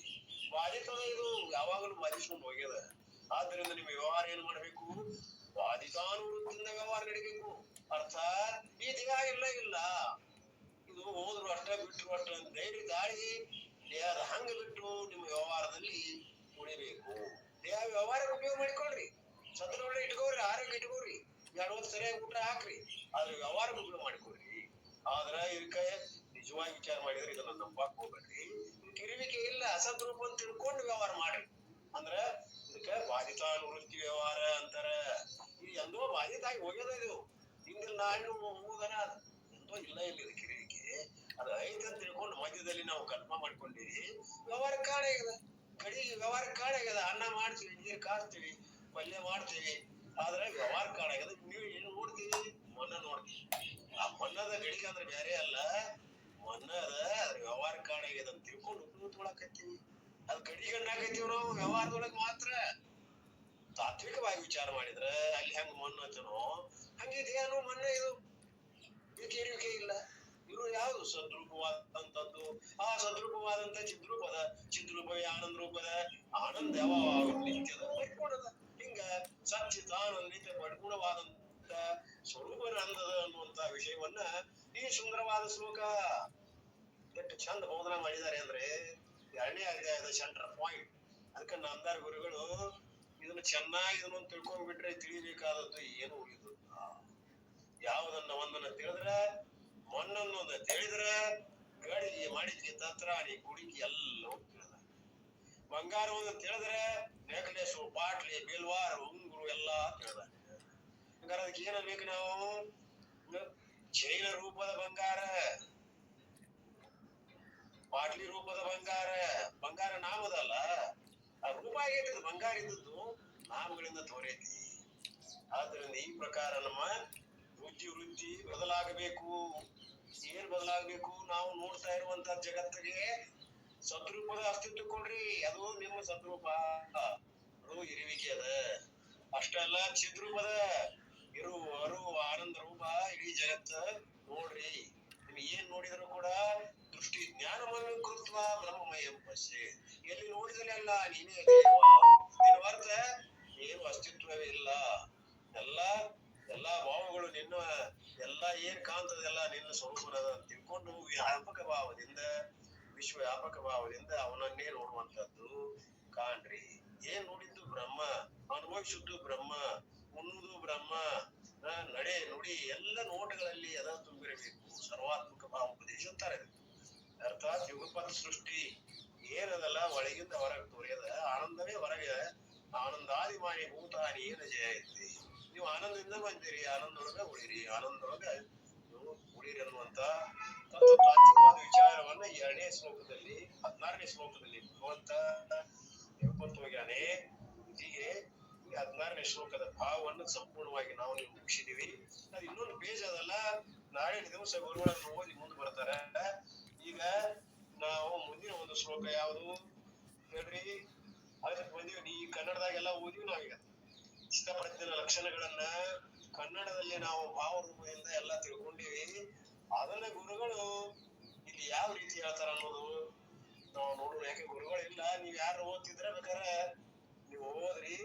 ಬಾಧಿತದ ಇದು ಯಾವಾಗಲೂ ಬಾಧಿಸ್ಕೊಂಡು ಹೋಗ್ಯದ. ಆದ್ರಿಂದ ನಿಮ್ಮ ವ್ಯವಹಾರ ಏನ್ ಮಾಡ್ಬೇಕು? ಬಾಧಿತಾನುವೃತ್ತಿಯಿಂದ ವ್ಯವಹಾರ ನಡಿಬೇಕು. ಅರ್ಥಾತ್ ಈ ದೇಹ ಇಲ್ಲ, ಇದು ಹೋದ್ರು ಅಷ್ಟ ಬಿಟ್ರು ಅಷ್ಟ ಅಂತ ಧೈರ್ಯ ದಾಳಿ ದೇಹದ ಹಂಗ ಬಿಟ್ಟು ನಿಮ್ಮ ವ್ಯವಹಾರದಲ್ಲಿ ಉಳಿಬೇಕು. ದೇಹ ವ್ಯವಹಾರ ಉಪಯೋಗ ಮಾಡಿಕೊಳ್ರಿ, ಸದ್ರೊಳ್ಳೆ ಇಟ್ಕೋರಿ, ಆರೋಗ್ಯ ಇಟ್ಕೋರಿ, 2 ಹೊತ್ತು ಸರಿಯಾಗಿ ಊಟ ಹಾಕ್ರಿ, ಆದ್ರೆ ವ್ಯವಹಾರ ಉಪಯೋಗ ಮಾಡಿಕೊಡ್ರಿ. ಆದ್ರ ಇದಕ್ಕೆ ನಿಜವಾಗಿ ವಿಚಾರ ಮಾಡಿದ್ರೆ ಇದನ್ನ ನಂಬಾಕ್ ಹೋಗ್ಬೇಡ್ರಿ. ಇರುವಿಕೆ ಇಲ್ಲ, ಅಸದ್ರೂಪ ಅಂತ ತಿಳ್ಕೊಂಡು ವ್ಯವಹಾರ ಮಾಡ್ರಿ. ಅಂದ್ರ ಇದಕ್ಕೆ ಬಾಧಿತಾನುವೃತ್ತಿ ವ್ಯವಹಾರ ಅಂತಾರ. ಇದು ಎಂದೋ ಬಾಧಿತ ಆಗಿ ಹೋಗ್ಯದ. ಇದು ಹಿಂದಿನ ನಾನು ಹೋಗೋದನ ಎಂದೋ ಇಲ್ಲ ಇದಕ್ಕೆ ಇರುವಿಕೆ. ಅದು ಐತೆ ಅಂತ ತಿಳ್ಕೊಂಡು ಮಧ್ಯದಲ್ಲಿ ನಾವು ಕಲ್ಪನಾ ಮಾಡ್ಕೊಂಡಿವಿ. ವ್ಯವಹಾರ ಕಾರಣ ಆಗ್ಯದ, ಕಡಿಗೆ ವ್ಯವಹಾರ ಕಾರಣ ಆಗ್ಯದ. ಅನ್ನ ಮಾಡ್ತೀವಿ, ನೀರು ಕಾಡ್ತೀವಿ, ಪಲ್ಯ ಮಾಡ್ತೀವಿ, ಆದ್ರೆ ವ್ಯವಹಾರ ಕಾರಣ ಆಗ್ಯದ. ನೀವು ಏನು ನೋಡ್ತೀವಿ? ಮನ್ನ ನೋಡ್ತೀವಿ. ಆ ಮನ್ನದ ಗಡಿಗೆ ಅಂದ್ರೆ ಬೇರೆ ಅಲ್ಲ, ಮನ್ನದ ಅದ್ರ ವ್ಯವಹಾರ ಕಾರಣ ಆಗ್ಯದ ಅಂತ ತಿಳ್ಕೊಂಡು ಉಪಯೋಗಿಸ್ಕೊಳಕತ್ತೀವಿ. ಅದು ಕಡಿಗಣ್ಣಾಕತ್ತೀವಿ ನಾವು ವ್ಯವಹಾರದೊಳಗೆ ಮಾತ್ರ. ತಾತ್ವಿಕವಾಗಿ ವಿಚಾರ ಮಾಡಿದ್ರೆ ಅಲ್ಲಿ ಹೆಂಗ್ ಮಣ್ಣು ಅಂತನೋ ಹಂಗೆ ದೇಹನೂ ಮಣ್ಣ. ಇದು ಇದಕ್ಕೆ ಇರುವಿಕೆ ಇಲ್ಲ. ಇರು ಯಾವುದು? ಸದ್ರೂಪವಾದಂತದ್ದು. ಆ ಸದ್ರೂಪವಾದಂತ ಚಿದ್ರೂಪವೇ ಆನಂದ ರೂಪದ. ಆನಂದ ಯಾವಾಗ ನಿತ್ಯದ ಪರಿಪೂರ್ಣದ. ಹಿಂಗ ಸಚ್ಚಿದಾನಂದಿತ ಪರಿಪೂರ್ಣವಾದಂತ ಸ್ವರೂಪನಂದದ ಅನ್ನುವಂತ ವಿಷಯವನ್ನ ಈ ಸುಂದರವಾದ ಶ್ಲೋಕ ಎಷ್ಟು ಚಂದ ಬೋಧನ ಮಾಡಿದ್ದಾರೆ ಅಂದ್ರೆ 2ನೇ ಅಧ್ಯಾಯದ ಸೆಂಟರ್ ಪಾಯಿಂಟ್. ಅದಕ್ಕೆ ನಂದಾರ್ ಗುರುಗಳು ಇದನ್ನ ಚೆನ್ನಾಗಿ ಇದನ್ನೊಂದು ತಿಳ್ಕೊಂಡ್ಬಿಟ್ರೆ ತಿಳಿಬೇಕಾದದ್ದು ಏನು ಉಳಿದು ಯಾವುದನ್ನ ಒಂದನ್ನ ತಿಳಿದ್ರೆ ಮಣ್ಣನ್ನೊಂದ ತಿಳಿದ್ರೆ ಗಡಿಗೆ ಮಾಡಿದ್ವಿ ತತ್ರಾಣಿ ಗುಡಿಗೆ ಎಲ್ಲವೂ ತಿಳಿದ. ಬಂಗಾರವನ್ನು ತಿಳಿದ್ರೆ ನೆಕ್ಲೆಸು, ಬಾಟ್ಲಿ, ಬಿಲ್ವಾರ, ಉಂಗುರು ಎಲ್ಲ ತಿಳಿದ. ಹಂಗಾರೆ ಅದಕ್ಕೆ ಏನಬೇಕು ನಾವು? ಜೈನ ರೂಪದ ಬಂಗಾರ, ಬಾಟ್ಲಿ ರೂಪದ ಬಂಗಾರ. ಬಂಗಾರ ನಾಮದಲ್ಲ, ಆ ರೂಪ ಆಗೈತಿ. ಬಂಗಾರ ಇದ್ದದ್ದು ನಾಮಗಳಿಂದ ತೋರೈತಿ. ಆದ್ರಿಂದ ಈ ಪ್ರಕಾರ ನಮ್ಮ ವೃತ್ತಿ ಬದಲಾಗಬೇಕು. ಏನ್ ಬದಲಾಗಬೇಕು? ನಾವು ನೋಡ್ತಾ ಇರುವಂತ ಜಗತ್ತಿಗೆ ಸದ್ರೂಪದ ಅಸ್ತಿತ್ವ ಕೊಡ್ರಿ. ಅದು ನಿಮ್ಮ ಸದ್ರೂಪ, ಅದು ಇರುವಿಕೆ ಅದ. ಅಷ್ಟೆಲ್ಲ ಚಿದ್ರೂಪದ ಇರು ಆನಂದ ರೂಪ ಇಡೀ ಜಗತ್ತ ನೋಡ್ರಿ. ನಿಮ್ಗೆ ಏನ್ ನೋಡಿದ್ರು ಕೂಡ ದೃಷ್ಟಿ ಜ್ಞಾನವನ್ನು ಕೃತ್ವ ಬ್ರಹ್ಮಮಯ ಪಶ್ಯೆ. ಎಲ್ಲಿ ನೋಡಿದ್ರೆ ಅಲ್ಲ ನೀನೇ ನಿನ್ನ ಅರ್ಥ ಏನು ಅಸ್ತಿತ್ವವೇ ಇಲ್ಲ. ಎಲ್ಲಾ ಭಾವಗಳು ನಿನ್ನ ಎಲ್ಲ ಏನ್ ಕಾಣ್ತದೆಲ್ಲ ನಿನ್ನ ಸ್ವರೂಪದ ತಿಳ್ಕೊಂಡು ವ್ಯಾಪಕ ಭಾವದಿಂದ, ವಿಶ್ವ ವ್ಯಾಪಕ ಭಾವದಿಂದ ಅವನನ್ನೇ ನೋಡುವಂತದ್ದು ಕಾಣ್ರಿ. ಏನ್ ನೋಡಿದ್ದು ಬ್ರಹ್ಮ, ಅನುಭವಿಸುವುದು ಬ್ರಹ್ಮ, ಉಣ್ಣುವುದು ಬ್ರಹ್ಮ, ನಡೆ ನುಡಿ ಎಲ್ಲ ನೋಟಗಳಲ್ಲಿ ಅದ ತುಂಬಿರಬೇಕು. ಸರ್ವಾತ್ಮಕ ಭಾವ ಉಪದೇಶ ಅಂತಾರೆ. ಅರ್ಥಾತ್ ಯುಗಪತ್ ಸೃಷ್ಟಿ ಏನದಲ್ಲ ಒಳಗಿಂದ ಹೊರಗೆ ತೋರಿಯದ. ಆನಂದವೇ ಹೊರಗೆ. ಆನಂದಾದಿಮಾನಿ ಭೂತಾನಿ ಏನ ಜಯ ಐತಿ. ನೀವು ಆನಂದದಿಂದ ಬಂದಿರಿ, ಆನಂದೊಳಗ ಉಳಿರಿ, ಆನಂದೊಳಗ ನೀವು ಉಳಿರಿ ಅನ್ನುವಂತ ತಾತ್ವಿಕವಾದ ವಿಚಾರವನ್ನ 2ನೇ ಶ್ಲೋಕದಲ್ಲಿ 16ನೇ ಶ್ಲೋಕದಲ್ಲಿ ಭಗವಂತ ಹೇಳ್ಕೊಂತ ಹೋಗ್ಯಾನೆ. ಹೀಗೆ ಈ 16ನೇ ಶ್ಲೋಕದ ಭಾವವನ್ನು ಸಂಪೂರ್ಣವಾಗಿ ನಾವು ನೀವು ಮುಗಿಸಿದೀವಿ. ಅದು ಇನ್ನೊಂದು ಪೇಜ್ ಅದಲ್ಲ, ನಾಳೆ ದಿವಸ ಗುರುಗಳನ್ನು ಓದಿ ಮುಂದೆ ಬರ್ತಾರೆ. ಈಗ ನಾವು ಮುಂದಿನ ಒಂದು ಶ್ಲೋಕ ಯಾವುದು ಹೇಳ್ರಿ? ಅದಕ್ಕೆ ಬಂದೀವಿ. ಈ ಕನ್ನಡದಾಗೆಲ್ಲ ಓದಿವಿ ನಾವೀಗ. ಚಿತ್ತಪ್ರಜ್ಞನ ಲಕ್ಷಣಗಳನ್ನ ಕನ್ನಡದಲ್ಲಿ ನಾವು ಭಾವರೂಪದಿಂದ ಎಲ್ಲ ತಿಳ್ಕೊಂಡಿವಿ. ಅದನ್ನ ಗುರುಗಳು ಇಲ್ಲಿ ಯಾವ ರೀತಿ ಹೇಳ್ತಾರ ಅನ್ನೋದು ನಾವು ನೋಡೋಣ. ಯಾಕೆ ಗುರುಗಳು ಇಲ್ಲ, ನೀವ್ ಯಾರು ಓದ್ತಿದ್ರೆ ಬೇಕಾದ್ರೆ ನೀವು ಓದ್ರಿ.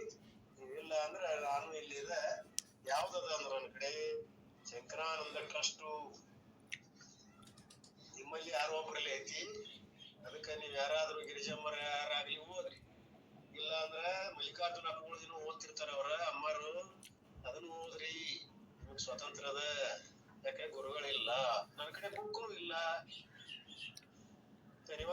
ನೀವಿಲ್ಲ ಅಂದ್ರೆ ನಾನು ಇಲ್ಲಿ ಇದೆ. ಯಾವ್ದದ ಅಂದ್ರೆ ನನ್ನ ಕಡೆ ಶಂಕರಾನಂದ ಟ್ರಸ್ಟ್ ನಿಮ್ಮಲ್ಲಿ ಯಾರೋ ಒಬ್ಬರಲ್ಲಿ ಐತಿ. ಅದಕ್ಕೆ ನೀವ್ ಯಾರಾದ್ರೂ ಗಿರಿಜಮ್ಮರ ಯಾರಾಗ್ಲಿ ಓದ್ರಿ. ಇಲ್ಲ ಅಂದ್ರ ಮಲ್ಲಿಕಾರ್ಜುನ ಪೂರ್ಣದಿನ ಓದ್ತಿರ್ತಾರ ಅವ್ರ ಅಮ್ಮರು. ಇಲ್ಲ